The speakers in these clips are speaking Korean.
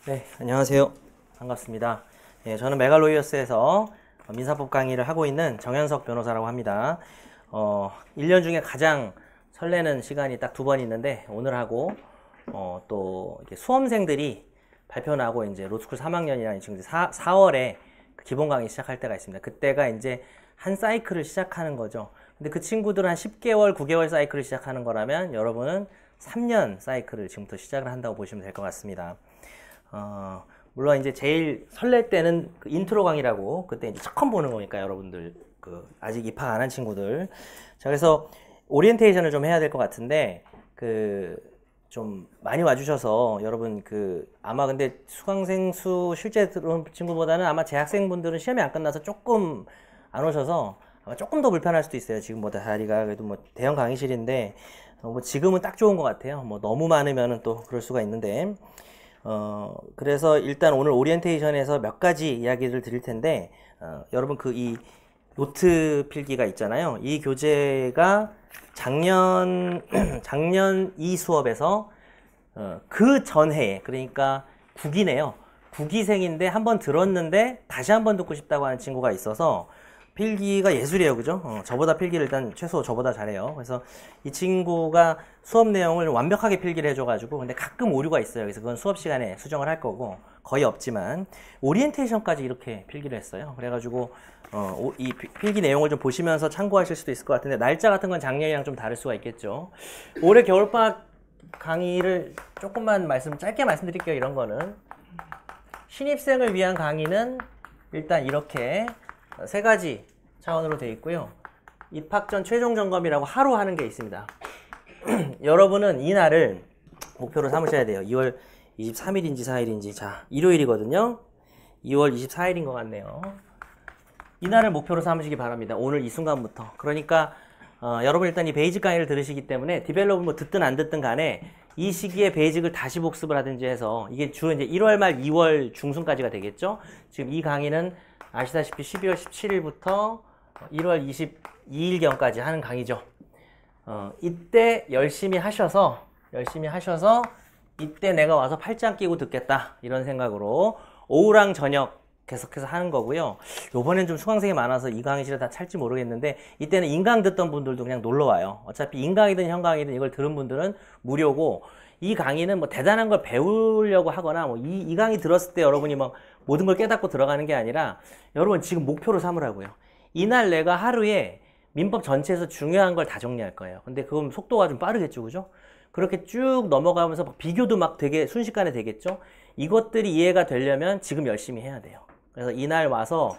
네, 안녕하세요. 반갑습니다. 예, 저는 메갈로이어스에서 민사법 강의를 하고 있는 정현석 변호사라고 합니다. 1년 중에 가장 설레는 시간이 딱 두 번 있는데, 오늘하고, 또, 이렇게 수험생들이 발표 나고, 이제 로스쿨 3학년이랑 지금 4월에 기본 강의 시작할 때가 있습니다. 그때가 이제 한 사이클을 시작하는 거죠. 근데 그 친구들은 한 10개월, 9개월 사이클을 시작하는 거라면, 여러분은 3년 사이클을 지금부터 시작을 한다고 보시면 될 것 같습니다. 물론 이제 제일 설렐 때는 그 인트로 강의라고, 그때 이제 처음 보는 거니까 여러분들, 아직 입학 안 한 친구들. 자, 그래서 오리엔테이션을 좀 해야 될 것 같은데, 좀 많이 와주셔서 여러분 아마 근데 수강생 수 실제 들어온 친구보다는 아마 재학생분들은 시험이 안 끝나서 조금 안 오셔서 아마 조금 더 불편할 수도 있어요. 지금보다 자리가 그래도 뭐 대형 강의실인데, 뭐 지금은 딱 좋은 것 같아요. 뭐 너무 많으면은 또 그럴 수가 있는데, 그래서 일단 오늘 오리엔테이션에서 몇 가지 이야기를 드릴 텐데, 여러분 이 노트 필기가 있잖아요. 이 교재가 작년 이 수업에서, 그 전해에, 그러니까 9기네요. 9기생인데 한번 들었는데 다시 한번 듣고 싶다고 하는 친구가 있어서 필기가 예술이에요. 그죠? 저보다 필기를 일단 최소 저보다 잘해요. 그래서 이 친구가 수업 내용을 완벽하게 필기를 해줘가지고, 근데 가끔 오류가 있어요. 그래서 그건 수업 시간에 수정을 할 거고, 거의 없지만 오리엔테이션까지 이렇게 필기를 했어요. 그래가지고 이 필기 내용을 좀 보시면서 참고하실 수도 있을 것 같은데, 날짜 같은 건 작년이랑 좀 다를 수가 있겠죠. 올해 겨울방학 강의를 조금만 짧게 말씀드릴게요. 이런 거는 신입생을 위한 강의는 일단 이렇게 세 가지 차원으로 되어 있고요. 입학 전 최종 점검이라고 하루 하는 게 있습니다. 여러분은 이날을 목표로 삼으셔야 돼요. 2월 23일인지 4일인지. 자, 일요일이거든요. 2월 24일인 것 같네요. 이날을 목표로 삼으시기 바랍니다. 오늘 이 순간부터. 그러니까 여러분 일단 이 베이직 강의를 들으시기 때문에 디벨롭을 뭐 듣든 안 듣든 간에 이 시기에 베이직을 다시 복습을 하든지 해서, 이게 주로 이제 1월 말 2월 중순까지가 되겠죠. 지금 이 강의는 아시다시피 12월 17일부터 1월 22일경까지 하는 강의죠. 이때 열심히 하셔서 이때 내가 와서 팔짱 끼고 듣겠다, 이런 생각으로 오후랑 저녁 계속해서 하는 거고요. 요번엔 좀 수강생이 많아서 이 강의실에 다 찰지 모르겠는데, 이때는 인강 듣던 분들도 그냥 놀러 와요. 어차피 인강이든 현강이든 이걸 들은 분들은 무료고, 이 강의는 뭐 대단한 걸 배우려고 하거나 뭐 이 강의 들었을 때 여러분이 막 모든 걸 깨닫고 들어가는 게 아니라, 여러분 지금 목표로 삼으라고요. 이날 내가 하루에 민법 전체에서 중요한 걸 다 정리할 거예요. 근데 그건 속도가 좀 빠르겠죠, 그죠? 그렇게 쭉 넘어가면서 막 비교도 막 되게 순식간에 되겠죠? 이것들이 이해가 되려면 지금 열심히 해야 돼요. 그래서 이날 와서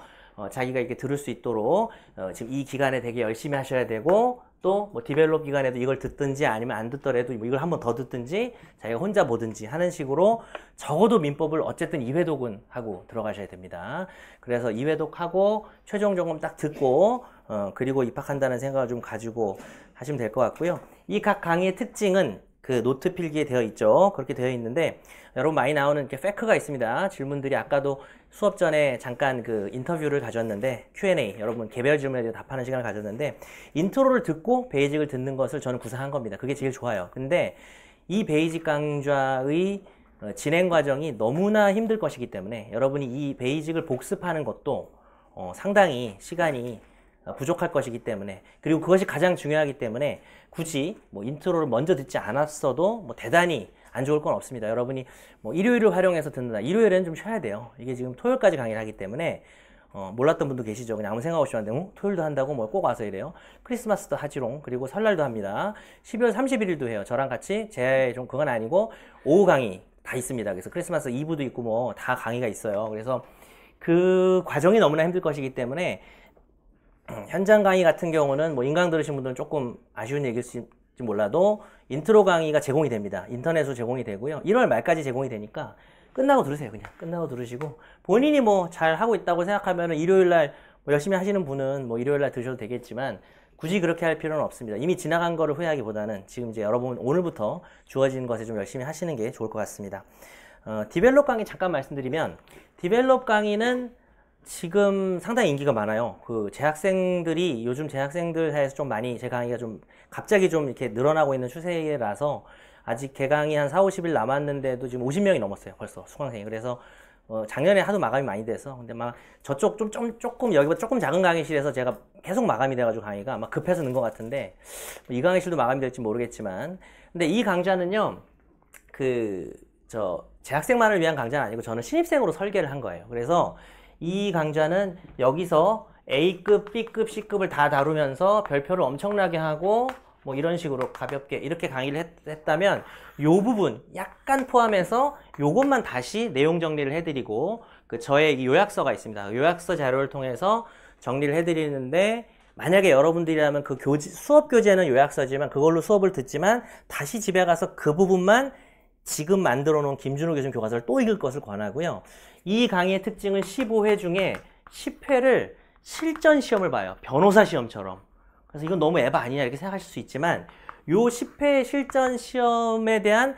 자기가 이렇게 들을 수 있도록 지금 이 기간에 되게 열심히 하셔야 되고, 또 뭐 디벨롭 기간에도 이걸 듣든지 아니면 안 듣더라도 뭐 이걸 한번 더 듣든지 자기가 혼자 보든지 하는 식으로 적어도 민법을 어쨌든 2회독은 하고 들어가셔야 됩니다. 그래서 2회독 하고 최종 점검 딱 듣고 그리고 입학한다는 생각을 좀 가지고 하시면 될 것 같고요. 이 각 강의의 특징은 그 노트 필기에 되어 있죠. 그렇게 되어 있는데, 여러분 많이 나오는 이렇게 페크가 있습니다. 질문들이 아까도 수업 전에 잠깐 그 인터뷰를 가졌는데, Q&A, 여러분 개별 질문에 대해 답하는 시간을 가졌는데, 인트로를 듣고 베이직을 듣는 것을 저는 구사한 겁니다. 그게 제일 좋아요. 근데 이 베이직 강좌의 진행 과정이 너무나 힘들 것이기 때문에, 여러분이 이 베이직을 복습하는 것도 상당히 시간이 부족할 것이기 때문에, 그리고 그것이 가장 중요하기 때문에 굳이 뭐 인트로를 먼저 듣지 않았어도 뭐 대단히 안 좋을 건 없습니다. 여러분이 뭐 일요일을 활용해서 듣는다. 일요일에는 좀 쉬어야 돼요. 이게 지금 토요일까지 강의를 하기 때문에 몰랐던 분도 계시죠. 그냥 아무 생각 없이 왔는데 토요일도 한다고 뭐 꼭 와서 이래요. 크리스마스도 하지롱. 그리고 설날도 합니다. 12월 31일도 해요. 저랑 같이. 좀 그건 아니고 오후 강의 다 있습니다. 그래서 크리스마스 이브도 있고 뭐 다 강의가 있어요. 그래서 그 과정이 너무나 힘들 것이기 때문에 현장 강의 같은 경우는 뭐 인강 들으신 분들은 조금 아쉬운 얘기일지 몰라도 인트로 강의가 제공이 됩니다. 인터넷으로 제공이 되고요. 1월 말까지 제공이 되니까 끝나고 들으세요. 그냥 끝나고 들으시고, 본인이 뭐 잘 하고 있다고 생각하면 일요일날 뭐 열심히 하시는 분은 뭐 일요일날 들으셔도 되겠지만, 굳이 그렇게 할 필요는 없습니다. 이미 지나간 거를 후회하기보다는 지금 이제 여러분 오늘부터 주어진 것에 좀 열심히 하시는 게 좋을 것 같습니다. 디벨롭 강의 잠깐 말씀드리면, 디벨롭 강의는 지금 상당히 인기가 많아요. 요즘 재학생들 사이에서 좀 많이 제 강의가 좀 갑자기 좀 이렇게 늘어나고 있는 추세라서 아직 개강이 한 4, 50일 남았는데도 지금 50명이 넘었어요. 벌써 수강생이. 그래서 작년에 하도 마감이 많이 돼서 근데 막 저쪽 조금 여기보다 조금 작은 강의실에서 제가 계속 마감이 돼가지고 강의가 막 급해서 는 것 같은데 이 강의실도 마감이 될지 모르겠지만 근데 이 강좌는요 재학생만을 위한 강좌는 아니고 저는 신입생으로 설계를 한 거예요. 그래서 이 강좌는 여기서 A급, B급, C급을 다 다루면서 별표를 엄청나게 하고 뭐 이런 식으로 가볍게 이렇게 강의를 했다면 요 부분 약간 포함해서 요것만 다시 내용 정리를 해드리고 저의 요약서가 있습니다. 요약서 자료를 통해서 정리를 해드리는데 만약에 여러분들이라면 수업 교재는 요약서지만 그걸로 수업을 듣지만 다시 집에 가서 그 부분만 지금 만들어 놓은 김준호 교수님 교과서를 또 읽을 것을 권하고요. 이 강의의 특징은 15회 중에 10회를 실전 시험을 봐요. 변호사 시험처럼. 그래서 이건 너무 에바 아니냐 이렇게 생각하실 수 있지만 요 10회 실전 시험에 대한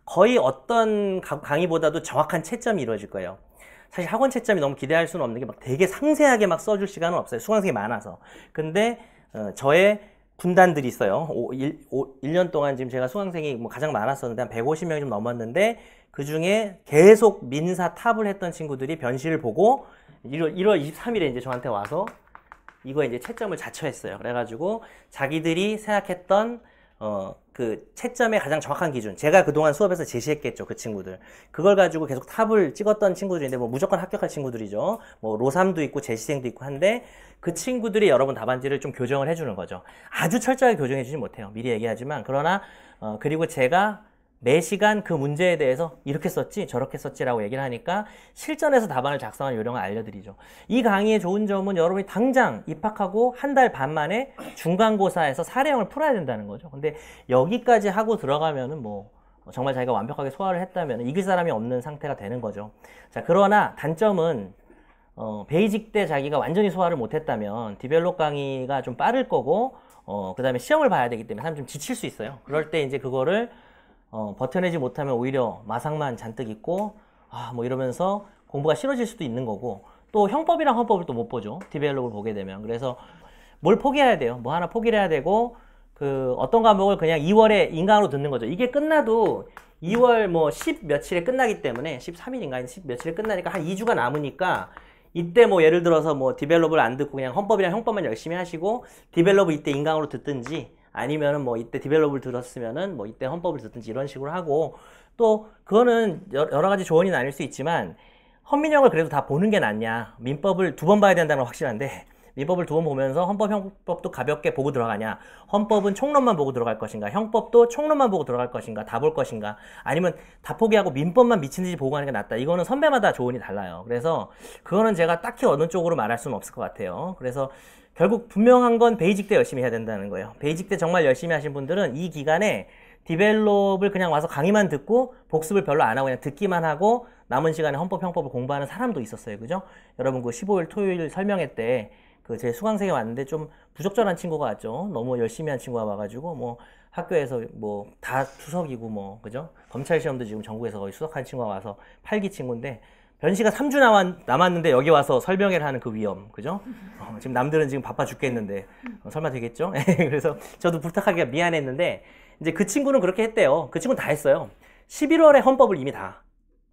거의 어떤 강의보다도 정확한 채점이 이루어질 거예요. 사실 학원 채점이 너무 기대할 수는 없는 게 막 되게 상세하게 막 써줄 시간은 없어요. 수강생이 많아서. 근데 저의 군단들이 있어요. 1년 동안 지금 제가 수강생이 뭐 가장 많았었는데 한 150명이 좀 넘었는데 그 중에 계속 민사 탑을 했던 친구들이 변시를 보고 1월 23일에 이제 저한테 와서 이거 이제 채점을 자처했어요. 그래가지고 자기들이 생각했던 그 채점의 가장 정확한 기준, 제가 그동안 수업에서 제시했겠죠, 그 친구들. 그걸 가지고 계속 탑을 찍었던 친구들인데 뭐 무조건 합격할 친구들이죠. 뭐 로3도 있고 재시생도 있고 한데 그 친구들이 여러분 답안지를 좀 교정을 해주는 거죠. 아주 철저하게 교정해주지 못해요. 미리 얘기하지만. 그러나 그리고 제가 매 시간 그 문제에 대해서 이렇게 썼지 저렇게 썼지라고 얘기를 하니까 실전에서 답안을 작성하는 요령을 알려드리죠. 이 강의의 좋은 점은 여러분이 당장 입학하고 한 달 반 만에 중간고사에서 사례형을 풀어야 된다는 거죠. 근데 여기까지 하고 들어가면은 뭐 정말 자기가 완벽하게 소화를 했다면 이길 사람이 없는 상태가 되는 거죠. 자, 그러나 단점은 베이직 때 자기가 완전히 소화를 못했다면 디벨롭 강의가 좀 빠를 거고 그 다음에 시험을 봐야 되기 때문에 사람이 좀 지칠 수 있어요. 그럴 때 이제 그거를 버텨내지 못하면 오히려 마상만 잔뜩 있고 뭐 이러면서 공부가 싫어질 수도 있는 거고 또 형법이랑 헌법을 또 못 보죠. 디벨롭을 보게 되면. 그래서 뭘 포기해야 돼요. 뭐 하나 포기를 해야 되고 어떤 과목을 그냥 2월에 인강으로 듣는 거죠. 이게 끝나도 2월 뭐 10 며칠에 끝나기 때문에 13일인가 10 며칠에 끝나니까 한 2주가 남으니까 이때 뭐 예를 들어서 뭐 디벨롭을 안 듣고 그냥 헌법이랑 형법만 열심히 하시고 디벨롭을 이때 인강으로 듣든지 아니면은 뭐 이때 디벨롭을 들었으면은 뭐 이때 헌법을 듣든지 이런 식으로 하고 또 그거는 여러 가지 조언이 나뉠 수 있지만 헌민형을 그래도 다 보는 게 낫냐 민법을 2번 봐야 된다는 건 확실한데 민법을 2번 보면서 헌법, 형법도 가볍게 보고 들어가냐 헌법은 총론만 보고 들어갈 것인가 형법도 총론만 보고 들어갈 것인가 다 볼 것인가 아니면 다 포기하고 민법만 미친 듯이 보고 하는 게 낫다 이거는 선배마다 조언이 달라요. 그래서 그거는 제가 딱히 어느 쪽으로 말할 수는 없을 것 같아요. 그래서 결국 분명한 건 베이직 때 열심히 해야 된다는 거예요. 베이직 때 정말 열심히 하신 분들은 이 기간에 디벨롭을 그냥 와서 강의만 듣고 복습을 별로 안 하고 그냥 듣기만 하고 남은 시간에 헌법, 형법을 공부하는 사람도 있었어요. 그죠? 여러분 그 15일 토요일 설명회 때 제 수강생이 왔는데 좀 부적절한 친구가 왔죠. 너무 열심히 한 친구가 와가지고 뭐 학교에서 뭐 다 수석이고 뭐 그죠? 검찰 시험도 지금 전국에서 거의 수석한 친구가 와서 8기 친구인데 변시가 3주 남았는데 여기 와서 설명회를 하는 그 위험, 그죠? 지금 남들은 지금 바빠 죽겠는데 설마 되겠죠? 그래서 저도 부탁하기가 미안했는데 이제 그 친구는 그렇게 했대요. 그 친구는 다 했어요. 11월에 헌법을 이미 다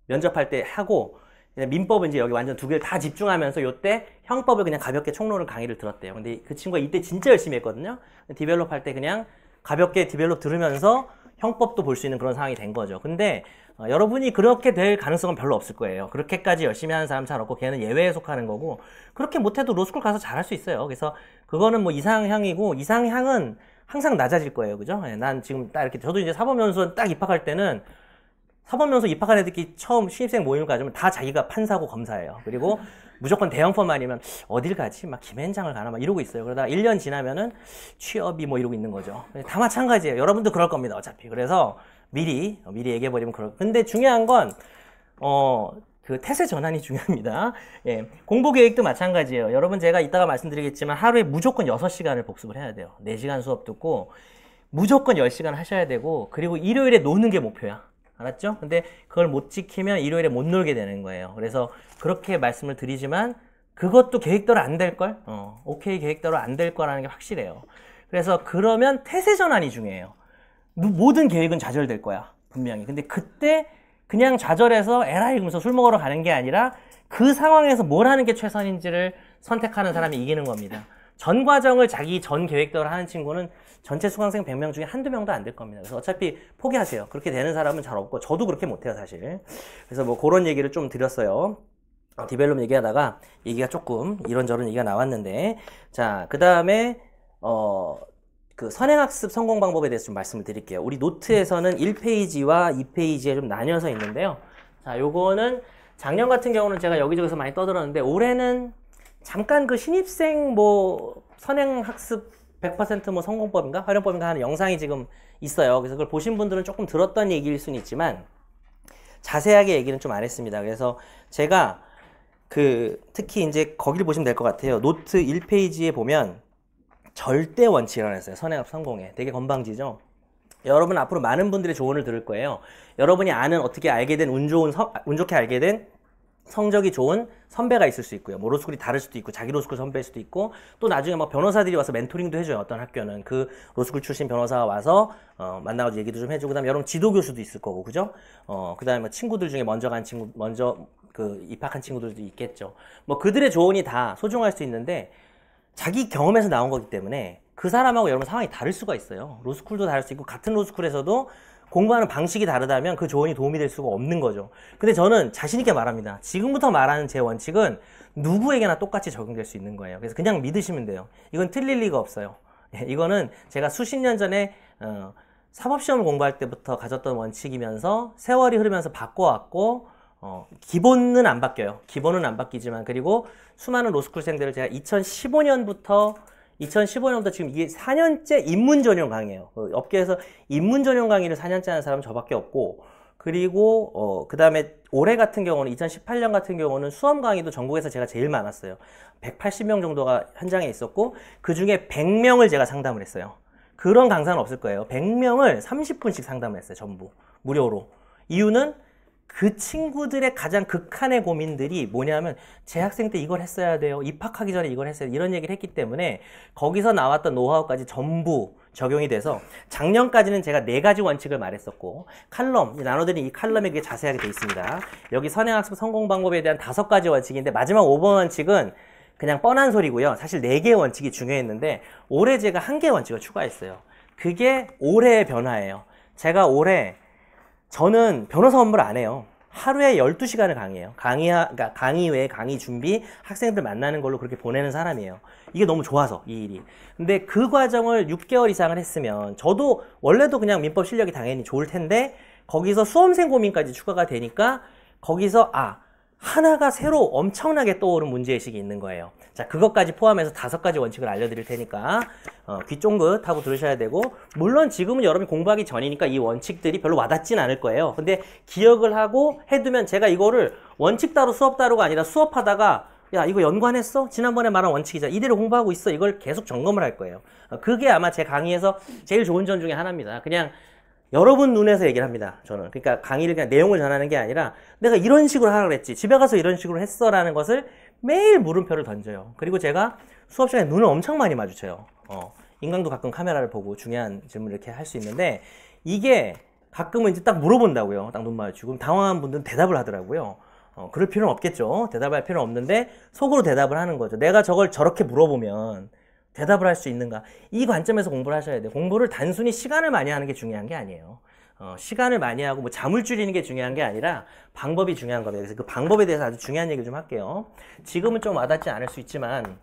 면접할 때 하고 민법은 이제 여기 완전 2개를 다 집중하면서 요때 형법을 그냥 가볍게 총론을 강의를 들었대요. 근데 그 친구가 이때 진짜 열심히 했거든요. 디벨롭 할 때 그냥 가볍게 디벨롭 들으면서 형법도 볼 수 있는 그런 상황이 된 거죠. 근데 여러분이 그렇게 될 가능성은 별로 없을 거예요. 그렇게까지 열심히 하는 사람 잘 없고 걔는 예외에 속하는 거고 그렇게 못해도 로스쿨 가서 잘할 수 있어요. 그래서 그거는 뭐 이상향이고 이상향은 항상 낮아질 거예요. 그죠? 난 지금 딱 이렇게 저도 이제 사법연수원 딱 입학할 때는 사법연수 입학한 애들끼리 처음 신입생 모임을 가지면 다 자기가 판사고 검사예요. 그리고 무조건 대형펌 아니면 어딜 가지? 막 김앤장을 가나? 막 이러고 있어요. 그러다 1년 지나면은 취업이 뭐 이러고 있는 거죠. 다 마찬가지예요. 여러분도 그럴 겁니다. 어차피. 그래서 미리 얘기해버리면 근데 중요한 건, 그 태세 전환이 중요합니다. 예. 공부 계획도 마찬가지예요. 여러분 제가 이따가 말씀드리겠지만 하루에 무조건 6시간을 복습을 해야 돼요. 4시간 수업 듣고 무조건 10시간 하셔야 되고 그리고 일요일에 노는 게 목표야. 알았죠? 근데 그걸 못 지키면 일요일에 못 놀게 되는 거예요. 그래서 그렇게 말씀을 드리지만 그것도 계획대로 안 될걸? 오케이 계획대로 안 될 거라는 게 확실해요. 그래서 그러면 태세 전환이 중요해요. 모든 계획은 좌절될 거야. 분명히. 근데 그때 그냥 좌절해서 에라이 그러면서 술 먹으러 가는 게 아니라 그 상황에서 뭘 하는 게 최선인지를 선택하는 사람이 이기는 겁니다. 전 과정을 자기 전 계획대로 하는 친구는 전체 수강생 100명 중에 한두 명도 안 될 겁니다. 그래서 어차피 포기하세요. 그렇게 되는 사람은 잘 없고 저도 그렇게 못해요 사실. 그래서 뭐 그런 얘기를 좀 드렸어요. 디벨롭 얘기하다가 얘기가 조금 이런저런 얘기가 나왔는데, 자, 그 다음에 그 선행학습 성공 방법에 대해서 좀 말씀을 드릴게요. 우리 노트에서는 1페이지와 2페이지에 좀 나뉘어서 있는데요. 자, 요거는 작년 같은 경우는 제가 여기저기서 많이 떠들었는데, 올해는 잠깐 그 신입생 뭐 선행학습 100% 뭐 성공법인가 활용법인가 하는 영상이 지금 있어요. 그래서 그걸 보신 분들은 조금 들었던 얘기일 수는 있지만 자세하게 얘기는 좀 안 했습니다. 그래서 제가 특히 이제 거기를 보시면 될 것 같아요. 노트 1페이지에 보면 절대 원칙이라고 했어요. 선행학습 성공에. 되게 건방지죠? 여러분 앞으로 많은 분들의 조언을 들을 거예요. 여러분이 아는 어떻게 알게 된 운 좋게 알게 된 성적이 좋은 선배가 있을 수 있고요. 뭐 로스쿨이 다를 수도 있고 자기 로스쿨 선배일 수도 있고 또 나중에 막 변호사들이 와서 멘토링도 해줘요. 어떤 학교는 그 로스쿨 출신 변호사가 와서 만나가지고 얘기도 좀 해주고 그다음에 여러분 지도 교수도 있을 거고 그죠? 그다음에 뭐 친구들 중에 먼저 입학한 친구들도 있겠죠. 뭐 그들의 조언이 다 소중할 수 있는데 자기 경험에서 나온 거기 때문에 그 사람하고 여러분 상황이 다를 수가 있어요. 로스쿨도 다를 수 있고 같은 로스쿨에서도 공부하는 방식이 다르다면 그 조언이 도움이 될 수가 없는 거죠. 근데 저는 자신 있게 말합니다. 지금부터 말하는 제 원칙은 누구에게나 똑같이 적용될 수 있는 거예요. 그래서 그냥 믿으시면 돼요. 이건 틀릴 리가 없어요. 이거는 제가 수십 년 전에 사법시험을 공부할 때부터 가졌던 원칙이면서 세월이 흐르면서 바꿔왔고 기본은 안 바뀌어요. 기본은 안 바뀌지만 그리고 수많은 로스쿨생들을 제가 2015년부터 지금 이게 4년째 입문 전용 강의예요. 업계에서 입문 전용 강의를 4년째 하는 사람은 저밖에 없고 그리고 그 다음에 올해 같은 경우는 2018년 같은 경우는 수험 강의도 전국에서 제가 제일 많았어요. 180명 정도가 현장에 있었고 그 중에 100명을 제가 상담을 했어요. 그런 강사는 없을 거예요. 100명을 30분씩 상담을 했어요. 전부 무료로. 이유는 그 친구들의 가장 극한의 고민들이 뭐냐면 재학생 때 이걸 했어야 돼요. 입학하기 전에 이걸 했어야 돼요. 이런 얘기를 했기 때문에 거기서 나왔던 노하우까지 전부 적용이 돼서 작년까지는 제가 4가지 원칙을 말했었고 칼럼, 나눠드린 이 칼럼에 그게 자세하게 되어 있습니다. 여기 선행학습 성공 방법에 대한 5가지 원칙인데 마지막 5번 원칙은 그냥 뻔한 소리고요. 사실 4개의 원칙이 중요했는데 올해 제가 1개의 원칙을 추가했어요. 그게 올해의 변화예요. 제가 올해 저는 변호사 업무를 안 해요. 하루에 12시간을 강의해요. 그러니까 강의 외에 강의 준비, 학생들 만나는 걸로 그렇게 보내는 사람이에요. 이게 너무 좋아서, 이 일이. 근데 그 과정을 6개월 이상을 했으면, 저도 원래도 그냥 민법 실력이 당연히 좋을 텐데, 거기서 수험생 고민까지 추가가 되니까, 거기서, 하나가 새로 엄청나게 떠오른 문제의식이 있는 거예요. 자, 그것까지 포함해서 5가지 원칙을 알려드릴 테니까 귀 쫑긋하고 들으셔야 되고 물론 지금은 여러분이 공부하기 전이니까 이 원칙들이 별로 와닿진 않을 거예요. 근데 기억을 하고 해두면 제가 이거를 원칙 따로 수업 따로가 아니라 수업하다가 야 이거 연관했어? 지난번에 말한 원칙이잖아. 이대로 공부하고 있어. 이걸 계속 점검을 할 거예요. 그게 아마 제 강의에서 제일 좋은 점 중에 하나입니다. 그냥 여러분 눈에서 얘기를 합니다. 저는. 그러니까 강의를 그냥 내용을 전하는 게 아니라 내가 이런 식으로 하라 그랬지. 집에 가서 이런 식으로 했어라는 것을 매일 물음표를 던져요. 그리고 제가 수업 시간에 눈을 엄청 많이 마주쳐요. 인강도 가끔 카메라를 보고 중요한 질문을 이렇게 할 수 있는데 이게 가끔은 이제 딱 물어본다고요. 딱 눈 마주치고 당황한 분들은 대답을 하더라고요. 그럴 필요는 없겠죠. 대답할 필요는 없는데 속으로 대답을 하는 거죠. 내가 저걸 저렇게 물어보면 대답을 할 수 있는가? 이 관점에서 공부를 하셔야 돼요. 공부를 단순히 시간을 많이 하는 게 중요한 게 아니에요. 시간을 많이 하고 뭐 잠을 줄이는 게 중요한 게 아니라 방법이 중요한 겁니다. 그래서 그 방법에 대해서 아주 중요한 얘기를 좀 할게요. 지금은 좀 와닿지 않을 수 있지만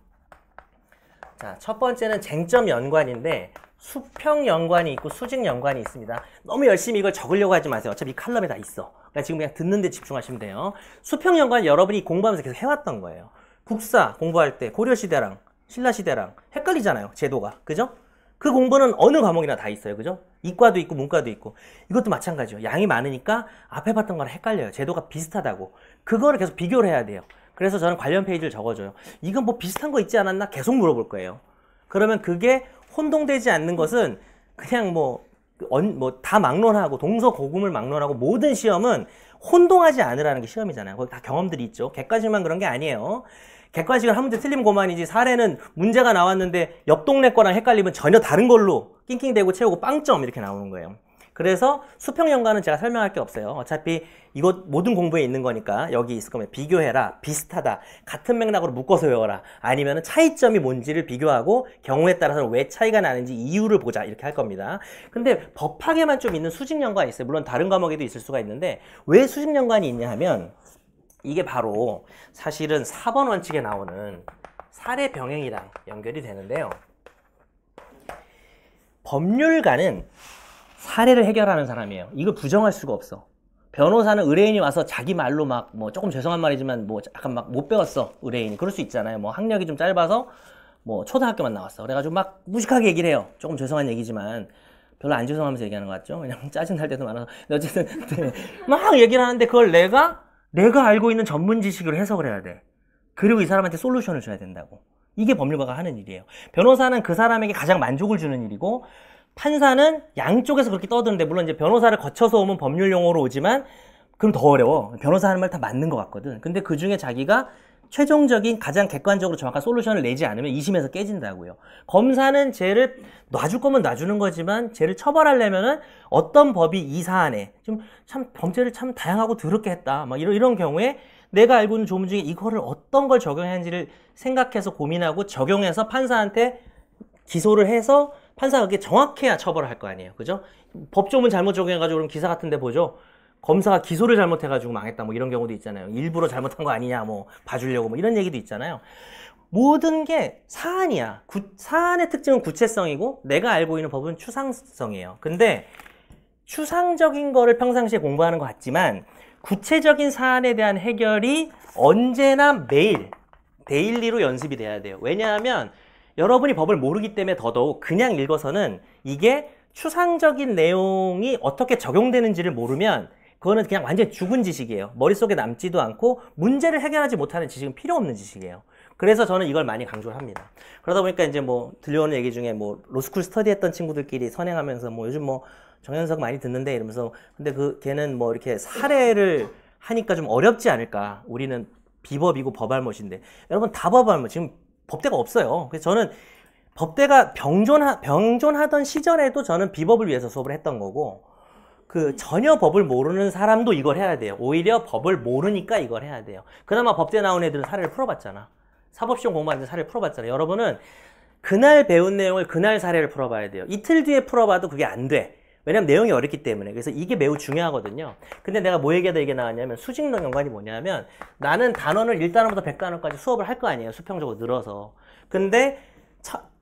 자, 첫 번째는 쟁점 연관인데 수평 연관이 있고 수직 연관이 있습니다. 너무 열심히 이걸 적으려고 하지 마세요. 어차피 이 칼럼에 다 있어. 그러니까 지금 그냥 듣는 데 집중하시면 돼요. 수평 연관은 여러분이 공부하면서 계속 해왔던 거예요. 국사 공부할 때 고려시대랑 신라시대랑 헷갈리잖아요. 제도가. 그죠? 그 공부는 어느 과목이나 다 있어요. 그죠? 이과도 있고 문과도 있고. 이것도 마찬가지예요. 양이 많으니까 앞에 봤던 거랑 헷갈려요. 제도가 비슷하다고. 그거를 계속 비교를 해야 돼요. 그래서 저는 관련 페이지를 적어줘요. 이건 뭐 비슷한 거 있지 않았나? 계속 물어볼 거예요. 그러면 그게 혼동되지 않는 것은 그냥 다 막론하고 동서고금을 막론하고 모든 시험은 혼동하지 않으라는 게 시험이잖아요. 거기 다 경험들이 있죠. 객관식만 그런 게 아니에요. 객관식을 한 문제 틀리면 그만이지 사례는 문제가 나왔는데 옆 동네 거랑 헷갈리면 전혀 다른 걸로 낑낑대고 채우고 빵점 이렇게 나오는 거예요. 그래서 수평연관은 제가 설명할 게 없어요. 어차피 이것 모든 공부에 있는 거니까 여기 있을 거면 비교해라, 비슷하다, 같은 맥락으로 묶어서 외워라, 아니면 차이점이 뭔지를 비교하고 경우에 따라서는 왜 차이가 나는지 이유를 보자 이렇게 할 겁니다. 근데 법학에만 좀 있는 수직연관이 있어요. 물론 다른 과목에도 있을 수가 있는데 왜 수직연관이 있냐 하면 이게 바로 사실은 4번 원칙에 나오는 사례 병행이랑 연결이 되는데요. 법률가는 사례를 해결하는 사람이에요. 이거 부정할 수가 없어. 변호사는 의뢰인이 와서 자기 말로 막 뭐 조금 죄송한 말이지만 뭐 약간 막 못 배웠어 의뢰인이. 그럴 수 있잖아요. 뭐 학력이 좀 짧아서 뭐 초등학교만 나왔어. 그래가지고 막 무식하게 얘기를 해요. 조금 죄송한 얘기지만 별로 안 죄송하면서 얘기하는 것 같죠? 그냥 짜증 날 때도 많아서. 근데 어쨌든 네. 막 얘기를 하는데 그걸 내가 알고 있는 전문 지식으로 해석을 해야 돼. 그리고 이 사람한테 솔루션을 줘야 된다고. 이게 법률가가 하는 일이에요. 변호사는 그 사람에게 가장 만족을 주는 일이고, 판사는 양쪽에서 그렇게 떠드는데, 물론 이제 변호사를 거쳐서 오면 법률 용어로 오지만 그럼 더 어려워. 변호사 하는 말 다 맞는 것 같거든. 근데 그 중에 자기가 최종적인 가장 객관적으로 정확한 솔루션을 내지 않으면 2심에서 깨진다고요. 검사는 죄를 놔줄 거면 놔주는 거지만 죄를 처벌하려면은 어떤 법이 이 사안에 좀 참 범죄를 참 다양하고 더럽게 했다. 막 이런 경우에 내가 알고 있는 조문 중에 이거를 어떤 걸 적용하는지를 생각해서 고민하고 적용해서 판사한테 기소를 해서 판사가 그게 정확해야 처벌을 할 거 아니에요. 그죠? 법조문 잘못 적용해가지고 그럼 기사 같은 데 보죠. 검사가 기소를 잘못해가지고 망했다 뭐 이런 경우도 있잖아요. 일부러 잘못한 거 아니냐 뭐 봐주려고 뭐 이런 얘기도 있잖아요. 모든 게 사안이야. 사안의 특징은 구체성이고 내가 알고 있는 법은 추상성이에요. 근데 추상적인 거를 평상시에 공부하는 것 같지만 구체적인 사안에 대한 해결이 언제나 매일 데일리로 연습이 돼야 돼요. 왜냐하면 여러분이 법을 모르기 때문에 더더욱 그냥 읽어서는 이게 추상적인 내용이 어떻게 적용되는지를 모르면 그거는 그냥 완전히 죽은 지식이에요. 머릿속에 남지도 않고 문제를 해결하지 못하는 지식은 필요 없는 지식이에요. 그래서 저는 이걸 많이 강조를 합니다. 그러다 보니까 이제 뭐 들려오는 얘기 중에 뭐 로스쿨 스터디 했던 친구들끼리 선행하면서 뭐 요즘 뭐 정현석 많이 듣는데 이러면서 근데 걔는 뭐 이렇게 사례를 하니까 좀 어렵지 않을까. 우리는 비법이고 법알못인데 여러분 다 법알못. 지금 법대가 없어요. 그래서 저는 법대가 병존하던 시절에도 저는 비법을 위해서 수업을 했던 거고 전혀 법을 모르는 사람도 이걸 해야 돼요. 오히려 법을 모르니까 이걸 해야 돼요. 그나마 법대 나온 애들은 사례를 풀어봤잖아. 사법시험 공부하는데 사례를 풀어봤잖아. 여러분은 그날 배운 내용을 그날 사례를 풀어봐야 돼요. 이틀 뒤에 풀어봐도 그게 안 돼. 왜냐면 내용이 어렵기 때문에. 그래서 이게 매우 중요하거든요. 근데 내가 뭐 얘기하다 이게 나왔냐면 수직론 연관이 뭐냐면 나는 단원을 1단원부터 100단원까지 수업을 할 거 아니에요. 수평적으로 늘어서. 근데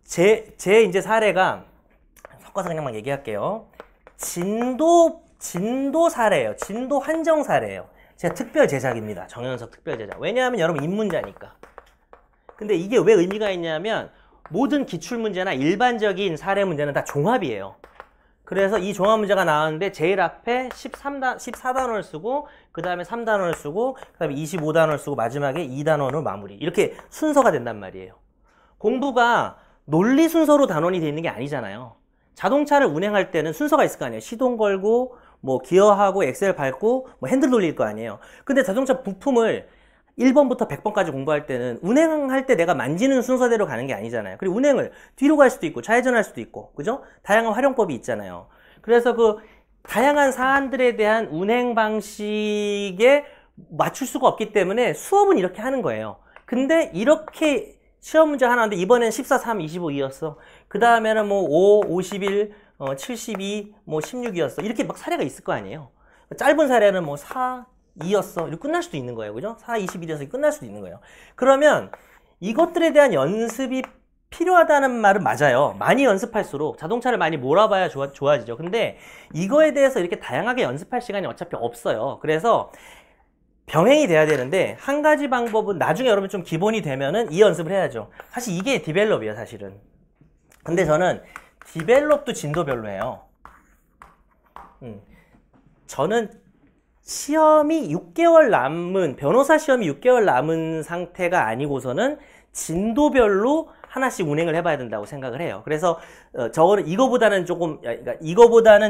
제 이제 사례가 섞어서 그냥 막 얘기할게요. 진도 사례예요. 진도 한정 사례예요. 제가 특별 제작입니다. 정현석 특별 제작. 왜냐하면 여러분 입문자니까. 근데 이게 왜 의미가 있냐면 모든 기출문제나 일반적인 사례 문제는 다 종합이에요. 그래서 이 종합 문제가 나왔는데 제일 앞에 14단원을 쓰고 그 다음에 3단원을 쓰고 그 다음에 25단원을 쓰고 마지막에 2단원으로 마무리. 이렇게 순서가 된단 말이에요. 공부가 논리 순서로 단원이 되어 있는 게 아니잖아요. 자동차를 운행할 때는 순서가 있을 거 아니에요. 시동 걸고 뭐 기어하고 엑셀 밟고 뭐 핸들 돌릴 거 아니에요. 근데 자동차 부품을 1번부터 100번까지 공부할 때는 운행할 때 내가 만지는 순서대로 가는 게 아니잖아요. 그리고 운행을 뒤로 갈 수도 있고 좌회전할 수도 있고 그죠? 다양한 활용법이 있잖아요. 그래서 그 다양한 사안들에 대한 운행 방식에 맞출 수가 없기 때문에 수업은 이렇게 하는 거예요. 근데 이렇게 시험 문제 하나 하는데 이번엔 14, 3, 25, 2였어. 그 다음에는 뭐 5, 51, 72, 뭐 16이었어. 이렇게 막 사례가 있을 거 아니에요. 짧은 사례는 뭐 4, 2였어. 이렇게 끝날 수도 있는 거예요. 그죠? 4, 21이어서 끝날 수도 있는 거예요. 그러면 이것들에 대한 연습이 필요하다는 말은 맞아요. 많이 연습할수록 자동차를 많이 몰아봐야 좋아지죠. 근데 이거에 대해서 이렇게 다양하게 연습할 시간이 어차피 없어요. 그래서 병행이 돼야 되는데 한 가지 방법은 나중에 여러분 좀 기본이 되면은 이 연습을 해야죠. 사실 이게 디벨롭이에요, 사실은. 근데 저는 디벨롭도 진도별로 해요. 저는 시험이 6개월 남은, 변호사 시험이 6개월 남은 상태가 아니고서는 진도별로 하나씩 운행을 해봐야 된다고 생각을 해요. 그래서 저거는 이거보다는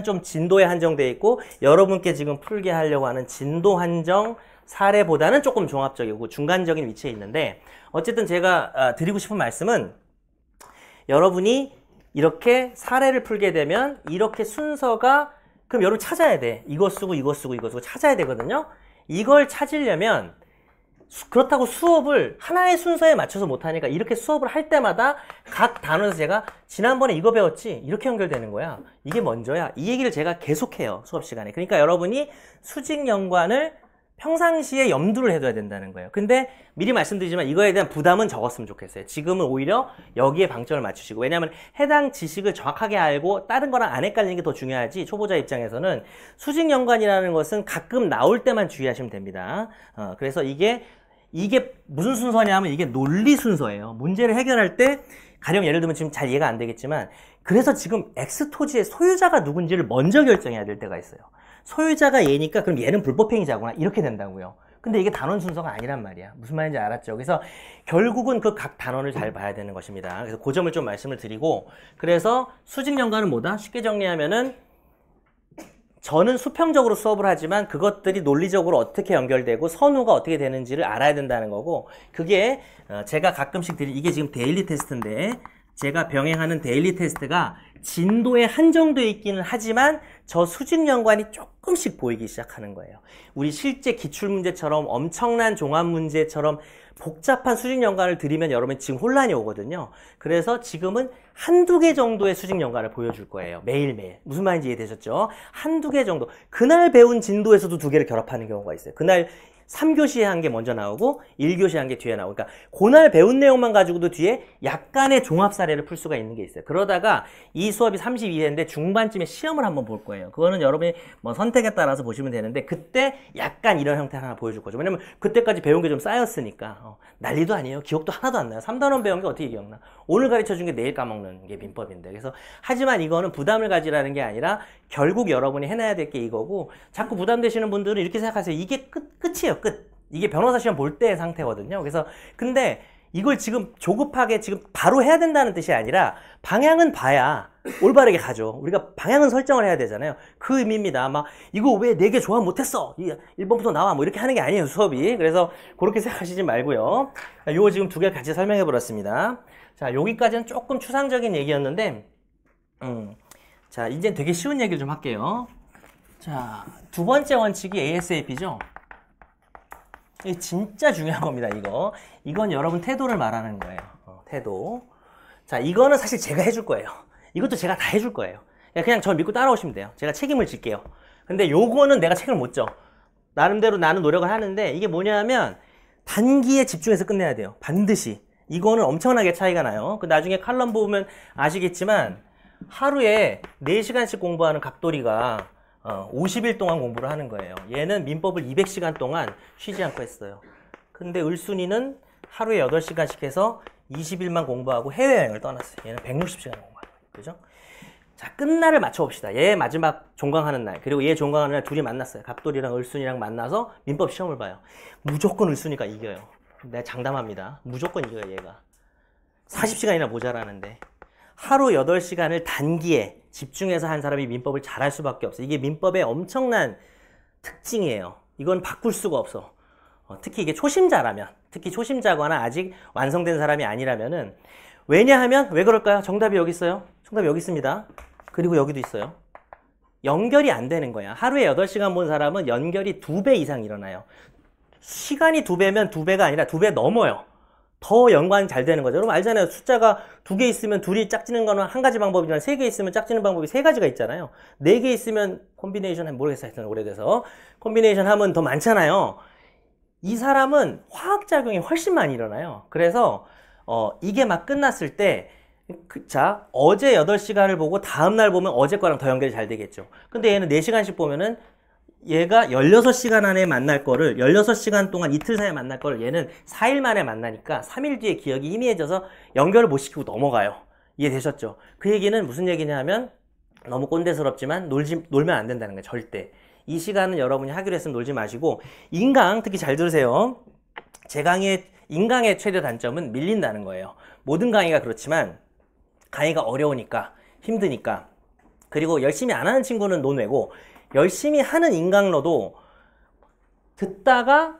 좀 진도에 한정되어 있고 여러분께 지금 풀게 하려고 하는 진도 한정 사례보다는 조금 종합적이고 중간적인 위치에 있는데 어쨌든 제가 드리고 싶은 말씀은 여러분이 이렇게 사례를 풀게 되면 이렇게 순서가 그럼 여러분 찾아야 돼. 이거 쓰고 이거 쓰고 이거 쓰고 찾아야 되거든요. 이걸 찾으려면 그렇다고 수업을 하나의 순서에 맞춰서 못하니까 이렇게 수업을 할 때마다 각 단원에서 제가 지난번에 이거 배웠지? 이렇게 연결되는 거야. 이게 먼저야. 이 얘기를 제가 계속해요. 수업 시간에. 그러니까 여러분이 수직 연관을 평상시에 염두를 해둬야 된다는 거예요. 근데 미리 말씀드리지만 이거에 대한 부담은 적었으면 좋겠어요. 지금은 오히려 여기에 방점을 맞추시고, 왜냐하면 해당 지식을 정확하게 알고 다른 거랑 안 헷갈리는 게 더 중요하지, 초보자 입장에서는 수직 연관이라는 것은 가끔 나올 때만 주의하시면 됩니다. 그래서 이게 무슨 순서냐면 이게 논리 순서예요. 문제를 해결할 때 가령 예를 들면 지금 잘 이해가 안 되겠지만, 그래서 지금 X토지의 소유자가 누군지를 먼저 결정해야 될 때가 있어요. 소유자가 얘니까 그럼 얘는 불법행위자구나 이렇게 된다고요. 근데 이게 단원 순서가 아니란 말이야. 무슨 말인지 알았죠? 그래서 결국은 그 각 단원을 잘 봐야 되는 것입니다. 그래서 그 점을 좀 말씀을 드리고, 그래서 수직 연관은 뭐다? 쉽게 정리하면은 저는 수평적으로 수업을 하지만 그것들이 논리적으로 어떻게 연결되고 선후가 어떻게 되는지를 알아야 된다는 거고, 그게 제가 가끔씩 이게 지금 데일리 테스트인데, 제가 병행하는 데일리 테스트가 진도에 한정되어 있기는 하지만 저 수직 연관이 조금씩 보이기 시작하는 거예요. 우리 실제 기출문제처럼 엄청난 종합문제처럼 복잡한 수직 연관을 드리면 여러분 지금 혼란이 오거든요. 그래서 지금은 한두 개 정도의 수직 연관을 보여줄 거예요. 매일매일. 무슨 말인지 이해되셨죠? 한두 개 정도. 그날 배운 진도에서도 두 개를 결합하는 경우가 있어요. 그날 3교시에 한 게 먼저 나오고 1교시에 한 게 뒤에 나오고, 그러니까 그날 배운 내용만 가지고도 뒤에 약간의 종합 사례를 풀 수가 있는 게 있어요. 그러다가 이 수업이 32회인데 중반쯤에 시험을 한번 볼 거예요. 그거는 여러분이 뭐 선택에 따라서 보시면 되는데, 그때 약간 이런 형태 하나 보여줄 거죠. 왜냐면 그때까지 배운 게 좀 쌓였으니까. 난리도 아니에요. 기억도 하나도 안 나요. 3단원 배운 게 어떻게 기억나? 오늘 가르쳐 준 게 내일 까먹는 게 민법인데. 그래서 하지만 이거는 부담을 가지라는 게 아니라 결국 여러분이 해내야 될 게 이거고, 자꾸 부담되시는 분들은 이렇게 생각하세요. 이게 끝이에요. 끝. 이게 변호사 시험 볼 때의 상태거든요. 그래서 근데 이걸 지금 조급하게 지금 바로 해야 된다는 뜻이 아니라 방향은 봐야 올바르게 가죠. 우리가 방향은 설정을 해야 되잖아요. 그 의미입니다. 막 이거 왜 4개 조합 못했어? 1번부터 나와. 뭐 이렇게 하는 게 아니에요, 수업이. 그래서 그렇게 생각하시지 말고요. 요거 지금 2개 같이 설명해 버렸습니다. 자, 여기까지는 조금 추상적인 얘기였는데, 자, 이제 되게 쉬운 얘기를 좀 할게요. 자, 두 번째 원칙이 ASAP죠. 이게 진짜 중요한 겁니다, 이거. 이건 여러분 태도를 말하는 거예요. 태도. 자, 이거는 사실 제가 해줄 거예요. 이것도 제가 다 해줄 거예요. 그냥 저 믿고 따라오시면 돼요. 제가 책임을 질게요. 근데 요거는 내가 책임을 못 져. 나름대로 나는 노력을 하는데, 이게 뭐냐면 단기에 집중해서 끝내야 돼요. 반드시. 이거는 엄청나게 차이가 나요. 그 나중에 칼럼 보면 아시겠지만 하루에 4시간씩 공부하는 갑돌이가 50일 동안 공부를 하는 거예요. 얘는 민법을 200시간 동안 쉬지 않고 했어요. 근데 을순이는 하루에 8시간씩 해서 20일만 공부하고 해외여행을 떠났어요. 얘는 160시간 공부하는 거예요. 그죠? 자, 끝날을 맞춰봅시다. 얘 마지막 종강하는 날, 그리고 얘 종강하는 날 둘이 만났어요. 갑돌이랑 을순이랑 만나서 민법 시험을 봐요. 무조건 을순이가 이겨요. 내가 장담합니다. 무조건 이겨요, 얘가. 40시간이나 모자라는데. 하루 8시간을 단기에 집중해서 한 사람이 민법을 잘할 수밖에 없어. 이게 민법의 엄청난 특징이에요. 이건 바꿀 수가 없어. 특히 이게 초심자라면, 특히 초심자거나 아직 완성된 사람이 아니라면은, 왜냐하면 왜 그럴까요? 정답이 여기 있어요. 정답이 여기 있습니다. 그리고 여기도 있어요. 연결이 안 되는 거야. 하루에 8시간 본 사람은 연결이 2배 이상 일어나요. 시간이 2배면 2배가 아니라 2배 넘어요. 더 연관이 잘 되는 거죠. 여러분 알잖아요. 숫자가 2개 있으면 둘이 짝지는 거는 한 가지 방법이지만 3개 있으면 짝지는 방법이 3가지가 있잖아요. 4개 있으면 콤비네이션 모르겠어요. 하여튼 오래돼서 콤비네이션 하면 더 많잖아요. 이 사람은 화학작용이 훨씬 많이 일어나요. 그래서 이게 막 끝났을 때 자, 어제 8시간을 보고 다음날 보면 어제 거랑 더 연결이 잘 되겠죠. 근데 얘는 4시간씩 보면은 얘가 16시간 안에 만날 거를 16시간 동안 이틀 사이에 만날 거를 얘는 4일 만에 만나니까 3일 뒤에 기억이 희미해져서 연결을 못 시키고 넘어가요. 이해되셨죠? 그 얘기는 무슨 얘기냐 하면 너무 꼰대스럽지만 놀면 안 된다는 거예요. 절대. 이 시간은 여러분이 하기로 했으면 놀지 마시고, 인강 특히 잘 들으세요. 제 강의의 인강의 최대 단점은 밀린다는 거예요. 모든 강의가 그렇지만 강의가 어려우니까, 힘드니까, 그리고 열심히 안 하는 친구는 논외고, 열심히 하는 인강러도 듣다가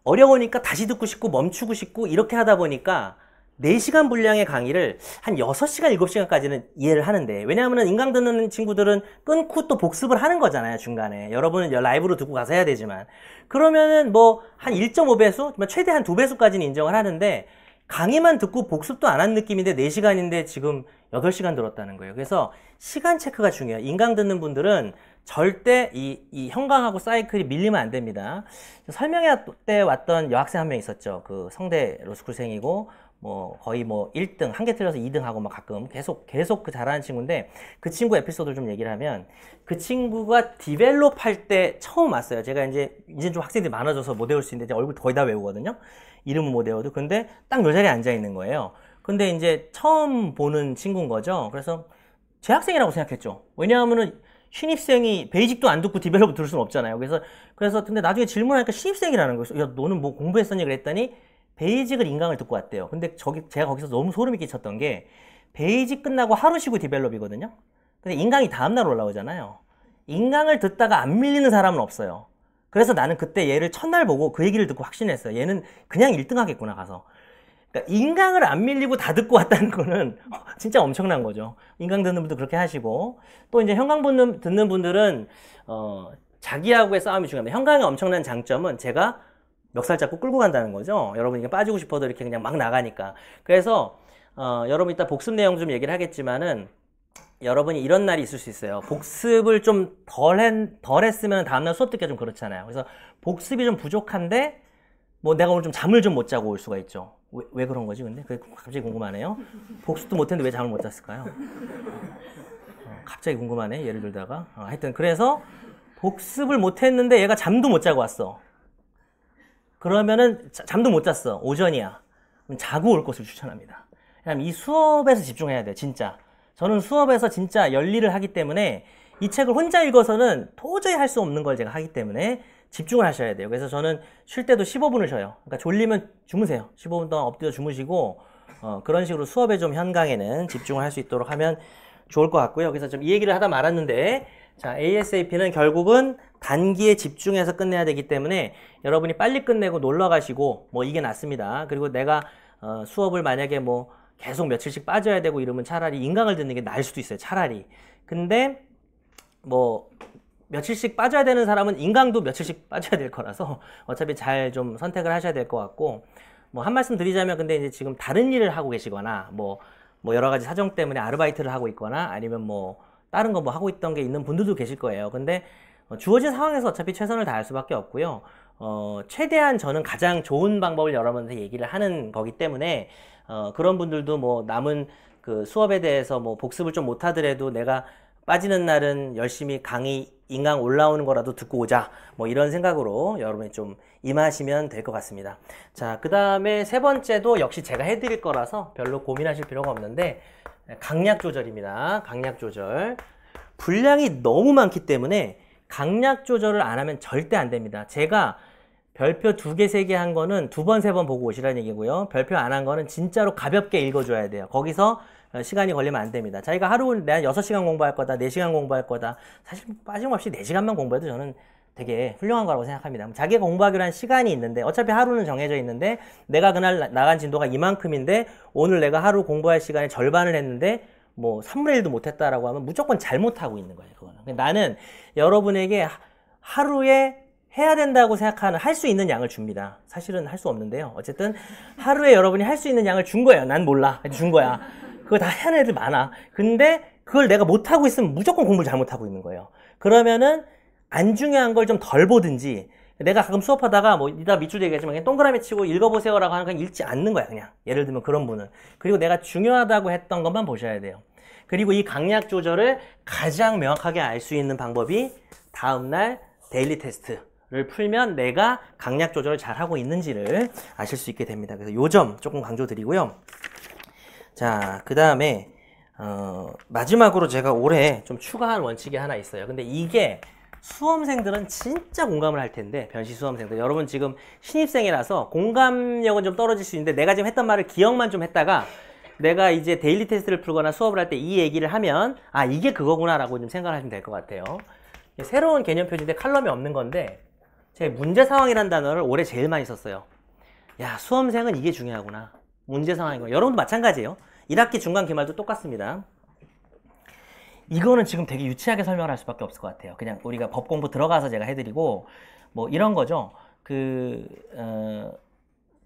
어려우니까 다시 듣고 싶고 멈추고 싶고 이렇게 하다 보니까 4시간 분량의 강의를 한 6시간, 7시간까지는 이해를 하는데, 왜냐하면 인강 듣는 친구들은 끊고 또 복습을 하는 거잖아요, 중간에. 여러분은 라이브로 듣고 가서 해야 되지만. 그러면은 뭐, 한 1.5배수? 최대한 2배수까지는 인정을 하는데, 강의만 듣고 복습도 안 한 느낌인데 4시간인데 지금 8시간 들었다는 거예요. 그래서 시간 체크가 중요해요. 인강 듣는 분들은 절대 이 형강하고 사이클이 밀리면 안 됩니다. 설명회 때 왔던 여학생 한 명 있었죠. 그 성대 로스쿨생이고, 뭐 거의 뭐 1등, 한 개 틀려서 2등 하고 막 가끔 계속 그 잘하는 친구인데, 그 친구 에피소드를 좀 얘기를 하면, 그 친구가 디벨롭 할 때 처음 왔어요. 제가 이제 좀 학생들이 많아져서 못 외울 수 있는데, 이제 얼굴 거의 다 외우거든요. 이름은 못 외워도. 근데 딱 요 자리에 앉아 있는 거예요. 근데 이제 처음 보는 친구인 거죠. 그래서 재학생이라고 생각했죠. 왜냐하면은 신입생이 베이직도 안 듣고 디벨롭 들을 수는 없잖아요. 그래서 근데 나중에 질문하니까 신입생이라는 거예요. 야, 너는 뭐 공부했었니? 그랬더니 베이직을 인강을 듣고 왔대요. 근데 제가 거기서 너무 소름이 끼쳤던 게, 베이직 끝나고 하루 쉬고 디벨롭이거든요. 근데 인강이 다음날 올라오잖아요. 인강을 듣다가 안 밀리는 사람은 없어요. 그래서 나는 그때 얘를 첫날 보고 그 얘기를 듣고 확신했어요. 얘는 그냥 1등 하겠구나, 가서. 그러니까 인강을 안 밀리고 다 듣고 왔다는 거는 진짜 엄청난 거죠. 인강 듣는 분도 그렇게 하시고, 또 이제 형강 듣는 분들은 자기하고의 싸움이 중요합니다. 형강의 엄청난 장점은 제가 멱살 잡고 끌고 간다는 거죠. 여러분 이게 빠지고 싶어도 이렇게 그냥 막 나가니까. 그래서 여러분 이따 복습 내용 좀 얘기를 하겠지만은, 여러분이 이런 날이 있을 수 있어요. 복습을 좀 덜 했으면 다음날 수업 듣기가 좀 그렇잖아요. 그래서 복습이 좀 부족한데, 뭐 내가 오늘 좀 잠을 좀 못 자고 올 수가 있죠. 왜 그런 거지 근데? 그게 갑자기 궁금하네요. 복습도 못 했는데 왜 잠을 못 잤을까요? 갑자기 궁금하네, 예를 들다가. 하여튼 그래서 복습을 못 했는데 얘가 잠도 못 자고 왔어. 그러면은 잠도 못 잤어. 오전이야. 그럼 자고 올 것을 추천합니다. 왜냐면 이 수업에서 집중해야 돼요, 진짜. 저는 수업에서 진짜 열일을 하기 때문에 이 책을 혼자 읽어서는 도저히 할 수 없는 걸 제가 하기 때문에 집중을 하셔야 돼요. 그래서 저는 쉴 때도 15분을 쉬어요. 그러니까 졸리면 주무세요. 15분 동안 엎드려 주무시고, 그런 식으로 수업에 좀 현강에는 집중을 할 수 있도록 하면 좋을 것 같고요. 그래서 좀 이 얘기를 하다 말았는데, 자, ASAP는 결국은 단기에 집중해서 끝내야 되기 때문에 여러분이 빨리 끝내고 놀러 가시고 뭐 이게 낫습니다. 그리고 내가 수업을 만약에 뭐 계속 며칠씩 빠져야 되고 이러면 차라리 인강을 듣는 게 나을 수도 있어요, 차라리. 근데 뭐 며칠씩 빠져야 되는 사람은 인강도 며칠씩 빠져야 될 거라서 어차피 잘 좀 선택을 하셔야 될 것 같고, 뭐 한 말씀 드리자면, 근데 이제 지금 다른 일을 하고 계시거나 뭐 여러 가지 사정 때문에 아르바이트를 하고 있거나 아니면 뭐 다른 거 뭐 하고 있던 게 있는 분들도 계실 거예요. 근데 주어진 상황에서 어차피 최선을 다할 수밖에 없고요. 최대한 저는 가장 좋은 방법을 여러분한테 얘기를 하는 거기 때문에, 그런 분들도 뭐 남은 그 수업에 대해서 뭐 복습을 좀 못하더라도 내가 빠지는 날은 열심히 강의 인강 올라오는 거라도 듣고 오자, 뭐 이런 생각으로 여러분이 좀 임하시면 될 것 같습니다. 자, 그 다음에 세 번째도 역시 제가 해드릴 거라서 별로 고민하실 필요가 없는데, 강약 조절입니다. 강약 조절. 분량이 너무 많기 때문에 강약 조절을 안 하면 절대 안 됩니다. 제가 별표 2개, 3개 한 거는 2번, 3번 보고 오시라는 얘기고요. 별표 안 한 거는 진짜로 가볍게 읽어줘야 돼요. 거기서 시간이 걸리면 안 됩니다. 자기가 하루 내가 6시간 공부할 거다, 4시간 공부할 거다. 사실 빠짐없이 4시간만 공부해도 저는 되게 훌륭한 거라고 생각합니다. 자기가 공부하기로 한 시간이 있는데, 어차피 하루는 정해져 있는데 내가 그날 나간 진도가 이만큼인데 오늘 내가 하루 공부할 시간의 절반을 했는데 뭐 3분의 1도 못했다라고 하면 무조건 잘못하고 있는 거예요, 그거는. 나는 여러분에게 하루에 해야 된다고 생각하는, 할 수 있는 양을 줍니다. 사실은 할 수 없는데요. 어쨌든 하루에 여러분이 할 수 있는 양을 준 거예요. 난 몰라. 준 거야. 그거 다 하는 애들 많아. 근데 그걸 내가 못하고 있으면 무조건 공부를 잘못하고 있는 거예요. 그러면은 안 중요한 걸 좀 덜 보든지, 내가 가끔 수업하다가 뭐 이따 밑줄 얘기하지만 그냥 동그라미 치고 읽어보세요라고 하는 건 읽지 않는 거야, 그냥. 예를 들면 그런 분은. 그리고 내가 중요하다고 했던 것만 보셔야 돼요. 그리고 이 강약 조절을 가장 명확하게 알 수 있는 방법이 다음날 데일리 테스트를 풀면 내가 강약 조절을 잘하고 있는지를 아실 수 있게 됩니다. 그래서 요 점 조금 강조드리고요. 자, 그 다음에 마지막으로 제가 올해 좀 추가한 원칙이 하나 있어요. 근데 이게 수험생들은 진짜 공감을 할 텐데, 변시 수험생들. 여러분 지금 신입생이라서 공감력은 좀 떨어질 수 있는데, 내가 지금 했던 말을 기억만 좀 했다가 내가 이제 데일리 테스트를 풀거나 수업을 할 때 이 얘기를 하면, 아, 이게 그거구나 라고 좀 생각을 하시면 될 것 같아요. 새로운 개념 표지인데 칼럼이 없는 건데, 제가 문제 상황이라는 단어를 올해 제일 많이 썼어요. 야, 수험생은 이게 중요하구나. 문제 상황이고 여러분도 마찬가지예요. 1학기 중간 기말도 똑같습니다. 이거는 지금 되게 유치하게 설명을 할 수밖에 없을 것 같아요. 그냥 우리가 법 공부 들어가서 제가 해드리고 뭐 이런 거죠.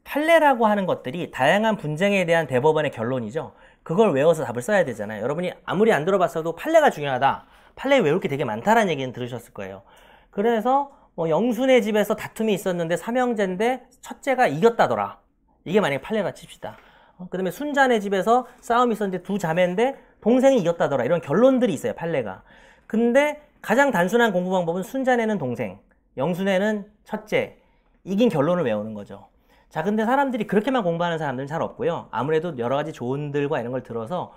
판례라고 하는 것들이 다양한 분쟁에 대한 대법원의 결론이죠. 그걸 외워서 답을 써야 되잖아요. 여러분이 아무리 안 들어봤어도 판례가 중요하다. 판례 외울 게 되게 많다라는 얘기는 들으셨을 거예요. 그래서 뭐 영순의 집에서 다툼이 있었는데 삼형제인데 첫째가 이겼다더라. 이게 만약에 판례라 칩시다. 그 다음에 순자네 집에서 싸움이 있었는데 두 자매인데 동생이 이겼다더라. 이런 결론들이 있어요. 판례가. 근데 가장 단순한 공부 방법은 순자네는 동생, 영순에는 첫째. 이긴 결론을 외우는 거죠. 자, 근데 사람들이 그렇게만 공부하는 사람들은 잘 없고요. 아무래도 여러 가지 조언들과 이런 걸 들어서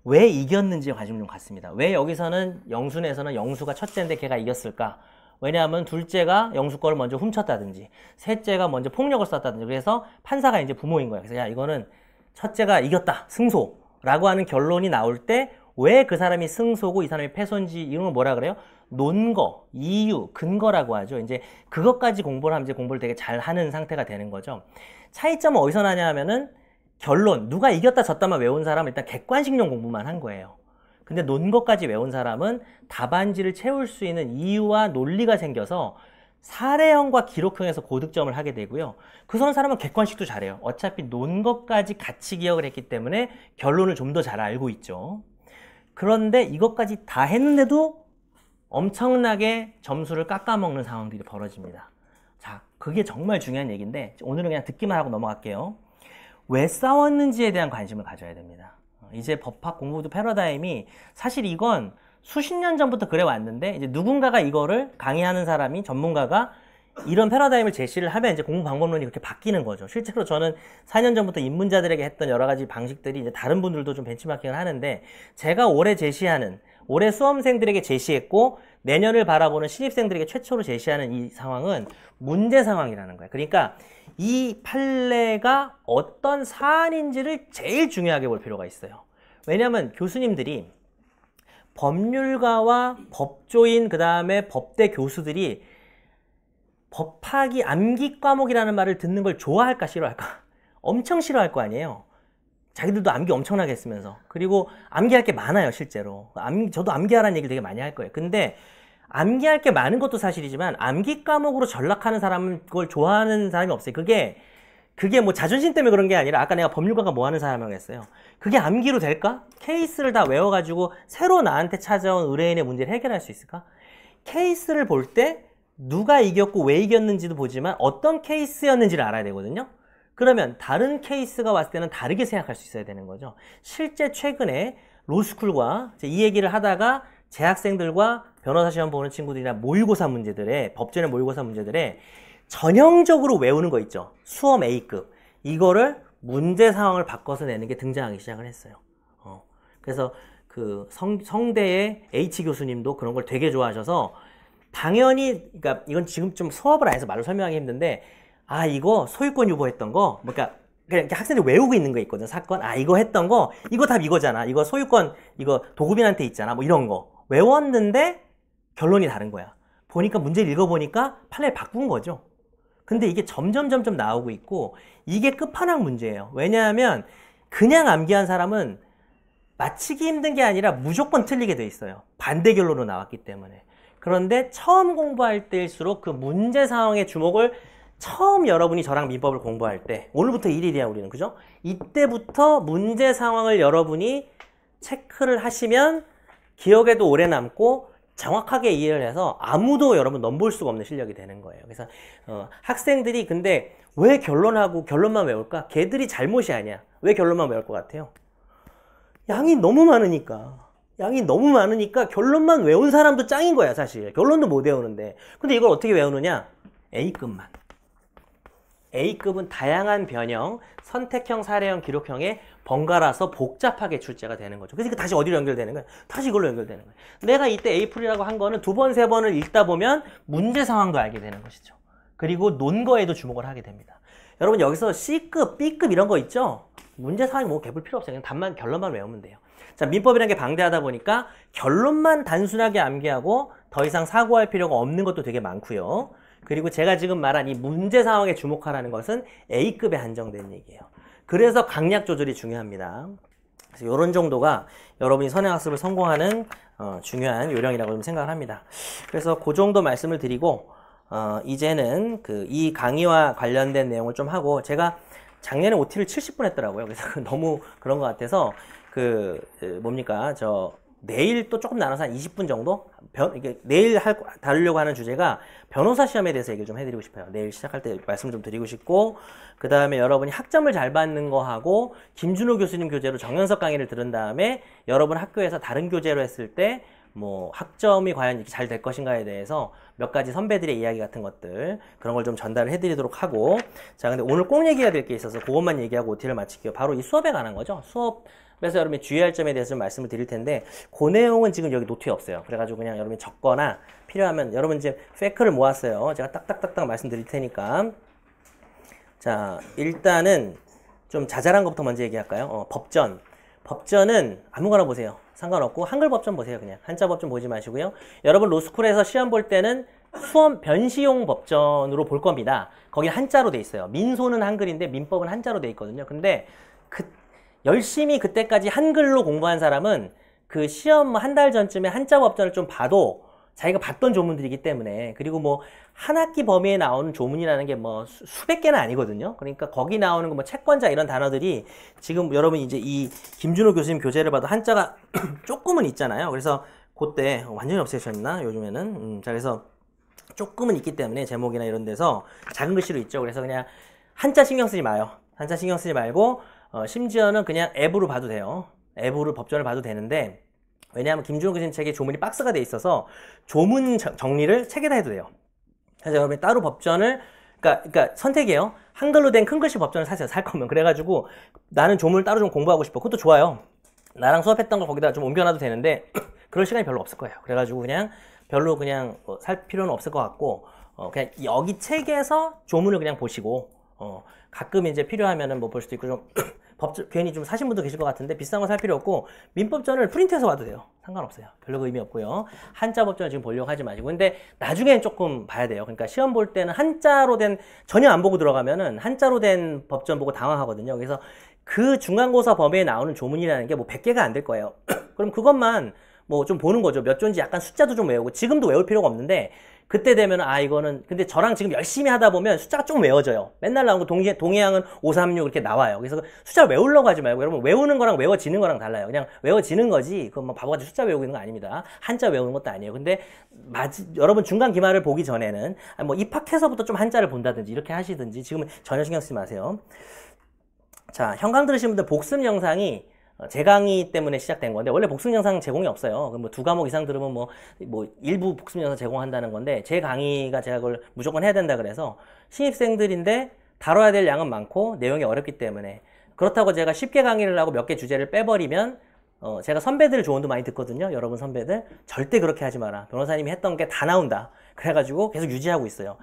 왜 이겼는지에 관심이 좀 갔습니다. 왜 여기서는 영순에서는 영수가 첫째인데 걔가 이겼을까? 왜냐하면 둘째가 영수 거를 먼저 훔쳤다든지 셋째가 먼저 폭력을 썼다든지 그래서 판사가 이제 부모인 거예요. 그래서 야, 이거는 첫째가 이겼다. 승소라고 하는 결론이 나올 때 왜 그 사람이 승소고 이 사람이 패소인지 이런 걸 뭐라 그래요? 논거, 이유, 근거라고 하죠. 이제 그것까지 공부를 하면 이제 공부를 되게 잘 하는 상태가 되는 거죠. 차이점은 어디서 나냐 하면은 결론, 누가 이겼다 졌다만 외운 사람은 일단 객관식용 공부만 한 거예요. 근데 논거까지 외운 사람은 답안지를 채울 수 있는 이유와 논리가 생겨서 사례형과 기록형에서 고득점을 하게 되고요. 그 사람은 객관식도 잘해요. 어차피 논거까지 같이 기억을 했기 때문에 결론을 좀 더 잘 알고 있죠. 그런데 이것까지 다 했는데도 엄청나게 점수를 깎아먹는 상황들이 벌어집니다. 자, 그게 정말 중요한 얘기인데 오늘은 그냥 듣기만 하고 넘어갈게요. 왜 싸웠는지에 대한 관심을 가져야 됩니다. 이제 법학 공부도 패러다임이 사실 이건 수십 년 전부터 그래 왔는데 이제 누군가가 이거를 강의하는 사람이 전문가가 이런 패러다임을 제시를 하면 이제 공부 방법론이 그렇게 바뀌는 거죠. 실제로 저는 4년 전부터 입문자들에게 했던 여러 가지 방식들이 이제 다른 분들도 좀 벤치마킹을 하는데 제가 올해 제시하는 올해 수험생들에게 제시했고 내년을 바라보는 신입생들에게 최초로 제시하는 이 상황은 문제 상황이라는 거예요. 그러니까 이 판례가 어떤 사안인지를 제일 중요하게 볼 필요가 있어요. 왜냐하면 교수님들이 법률가와 법조인 그 다음에 법대 교수들이 법학이 암기 과목이라는 말을 듣는 걸 좋아할까 싫어할까? 엄청 싫어할 거 아니에요. 자기들도 암기 엄청나게 했으면서. 그리고 암기할 게 많아요, 실제로. 저도 암기하라는 얘기를 되게 많이 할 거예요. 근데 암기할 게 많은 것도 사실이지만 암기 과목으로 전락하는 사람은 그걸 좋아하는 사람이 없어요. 그게 뭐 자존심 때문에 그런 게 아니라 아까 내가 법률가가 뭐 하는 사람이라고 했어요. 그게 암기로 될까? 케이스를 다 외워가지고 새로 나한테 찾아온 의뢰인의 문제를 해결할 수 있을까? 케이스를 볼 때 누가 이겼고 왜 이겼는지도 보지만 어떤 케이스였는지를 알아야 되거든요. 그러면 다른 케이스가 왔을 때는 다르게 생각할 수 있어야 되는 거죠. 실제 최근에 로스쿨과 이 얘기를 하다가 재학생들과 변호사 시험 보는 친구들이나 모의고사 문제들에 법전의 모의고사 문제들에 전형적으로 외우는 거 있죠. 수험 A급. 이거를 문제 상황을 바꿔서 내는 게 등장하기 시작을 했어요. 그래서 그 성대의 H 교수님도 그런 걸 되게 좋아하셔서 당연히, 그러니까 이건 지금 좀 수업을 안 해서 말로 설명하기 힘든데, 이거 소유권 유보했던 거, 그러니까 학생들이 외우고 있는 거 있거든, 사건. 이거 했던 거, 이거 답 이거잖아. 이거 소유권, 이거 도급인한테 있잖아. 뭐 이런 거. 외웠는데 결론이 다른 거야. 보니까 문제를 읽어보니까 판례를 바꾼 거죠. 근데 이게 점점 나오고 있고, 이게 끝판왕 문제예요. 왜냐하면 그냥 암기한 사람은 맞히기 힘든 게 아니라 무조건 틀리게 돼 있어요. 반대 결론으로 나왔기 때문에. 그런데 처음 공부할 때일수록 그 문제 상황의 주목을 처음 여러분이 저랑 민법을 공부할 때, 오늘부터 1일이야 우리는, 그죠? 이때부터 문제 상황을 여러분이 체크를 하시면 기억에도 오래 남고 정확하게 이해를 해서 아무도 여러분 넘볼 수가 없는 실력이 되는 거예요. 그래서 학생들이 근데 왜 결론하고 결론만 외울까? 걔들이 잘못이 아니야. 왜 결론만 외울 것 같아요? 양이 너무 많으니까 결론만 외운 사람도 짱인 거야, 사실. 결론도 못 외우는데. 근데 이걸 어떻게 외우느냐? A급만. A급은 다양한 변형, 선택형, 사례형, 기록형에 번갈아서 복잡하게 출제가 되는 거죠. 그래서 다시 어디로 연결되는 거야? 다시 이걸로 연결되는 거야. 내가 이때 A풀이라고 한 거는 두 번, 세 번을 읽다 보면 문제 상황도 알게 되는 것이죠. 그리고 논거에도 주목을 하게 됩니다. 여러분 여기서 C급, B급 이런 거 있죠? 문제 상황이 뭐 개볼 필요 없어요. 그냥 결론만 외우면 돼요. 자, 민법이라는 게 방대하다 보니까 결론만 단순하게 암기하고 더 이상 사고할 필요가 없는 것도 되게 많고요. 그리고 제가 지금 말한 이 문제 상황에 주목하라는 것은 A급에 한정된 얘기예요. 그래서 강약 조절이 중요합니다. 그래서 이런 정도가 여러분이 선행학습을 성공하는 중요한 요령이라고 좀 생각을 합니다. 그래서 그 정도 말씀을 드리고 이제는 이 강의와 관련된 내용을 좀 하고, 제가 작년에 OT를 70분 했더라고요. 그래서 너무 그런 것 같아서 내일 또 조금 나눠서 한 20분 정도? 내일 다루려고 하는 주제가 변호사 시험에 대해서 얘기를 좀 해드리고 싶어요. 내일 시작할 때 말씀 좀 드리고 싶고, 그 다음에 여러분이 학점을 잘 받는 거 하고, 김준호 교수님 교재로 정연석 강의를 들은 다음에 여러분 학교에서 다른 교재로 했을 때 뭐 학점이 과연 이렇게 잘 될 것인가에 대해서 몇 가지 선배들의 이야기 같은 것들, 그런 걸 좀 전달을 해드리도록 하고, 자, 근데 오늘 꼭 얘기해야 될 게 있어서 그것만 얘기하고 OT를 마칠게요. 바로 이 수업에 관한 거죠. 수업에서 여러분이 주의할 점에 대해서 좀 말씀을 드릴 텐데, 그 내용은 지금 여기 노트에 없어요. 그래가지고 그냥 여러분이 적거나 필요하면, 여러분 이제 팩트를 모았어요. 제가 딱딱딱딱 말씀드릴 테니까. 자, 일단은 좀 자잘한 것부터 먼저 얘기할까요? 법전은 아무거나 보세요. 상관없고, 한글 법전 보세요. 그냥 한자 법전 보지 마시고요. 여러분 로스쿨에서 시험 볼 때는 수험 변시용 법전으로 볼 겁니다. 거기 한자로 돼 있어요. 민소는 한글인데 민법은 한자로 돼 있거든요. 근데 열심히 그때까지 한글로 공부한 사람은 그 시험 한 달 전쯤에 한자 법전을 좀 봐도 자기가 봤던 조문들이기 때문에, 그리고 뭐 한 학기 범위에 나오는 조문이라는 게 뭐 수백 개는 아니거든요. 그러니까 거기 나오는 거 뭐 채권자 이런 단어들이 지금 여러분 이제 이 김준호 교수님 교재를 봐도 한자가 조금은 있잖아요. 그래서 그때 완전히 없애셨나 요즘에는. 자, 그래서 조금은 있기 때문에 제목이나 이런 데서 작은 글씨로 있죠. 그래서 그냥 한자 신경 쓰지 마요. 한자 신경 쓰지 말고 심지어는 그냥 앱으로 봐도 돼요. 앱으로 법전을 봐도 되는데, 왜냐하면 김준호 교수님 책에 조문이 박스가 돼 있어서 조문 정리를 책에다 해도 돼요. 그래서 여러분이 따로 법전을, 그러니까 선택이에요. 한글로 된 큰 글씨 법전을 사세요. 살 거면. 그래가지고 나는 조문을 따로 좀 공부하고 싶어. 그것도 좋아요. 나랑 수업했던 걸 거기다 좀 옮겨놔도 되는데 그럴 시간이 별로 없을 거예요. 그래가지고 별로 살 필요는 없을 것 같고, 그냥 여기 책에서 조문을 그냥 보시고, 가끔 이제 필요하면은 뭐 볼 수도 있고, 좀 괜히 좀 사신 분도 계실 것 같은데 비싼 거 살 필요 없고, 민법전을 프린트해서 봐도 돼요. 상관없어요. 별로 의미 없고요. 한자 법전을 지금 보려고 하지 마시고. 근데 나중엔 조금 봐야 돼요. 그러니까 시험 볼 때는 한자로 된, 전혀 안 보고 들어가면은 한자로 된 법전 보고 당황하거든요. 그래서 그 중간고사 범위에 나오는 조문이라는 게 뭐 100개가 안 될 거예요. 그럼 그것만 뭐 좀 보는 거죠. 몇 조인지 약간 숫자도 좀 외우고, 지금도 외울 필요가 없는데, 그때 되면 이거는, 근데 저랑 지금 열심히 하다 보면 숫자가 좀 외워져요. 맨날 나온 거 동해양은 536 이렇게 나와요. 그래서 숫자를 외우려고 하지 말고, 여러분 외우는 거랑 외워지는 거랑 달라요. 그냥 외워지는 거지, 그건 뭐 바보같이 숫자 외우고 있는 거 아닙니다. 한자 외우는 것도 아니에요. 근데 여러분 중간 기말을 보기 전에는 뭐 입학해서부터 좀 한자를 본다든지 이렇게 하시든지, 지금은 전혀 신경 쓰지 마세요. 자, 현강 들으신 분들 복습 영상이 제 강의 때문에 시작된 건데, 원래 복습 영상 제공이 없어요. 뭐 2과목 이상 들으면 뭐 일부 복습 영상 제공한다는 건데, 제 강의가 제가 그걸 무조건 해야 된다 그래서, 신입생들인데 다뤄야 될 양은 많고 내용이 어렵기 때문에, 그렇다고 제가 쉽게 강의를 하고 몇 개 주제를 빼버리면, 제가 선배들 조언도 많이 듣거든요. 여러분 선배들 절대 그렇게 하지 마라. 변호사님이 했던 게 다 나온다. 그래가지고 계속 유지하고 있어요.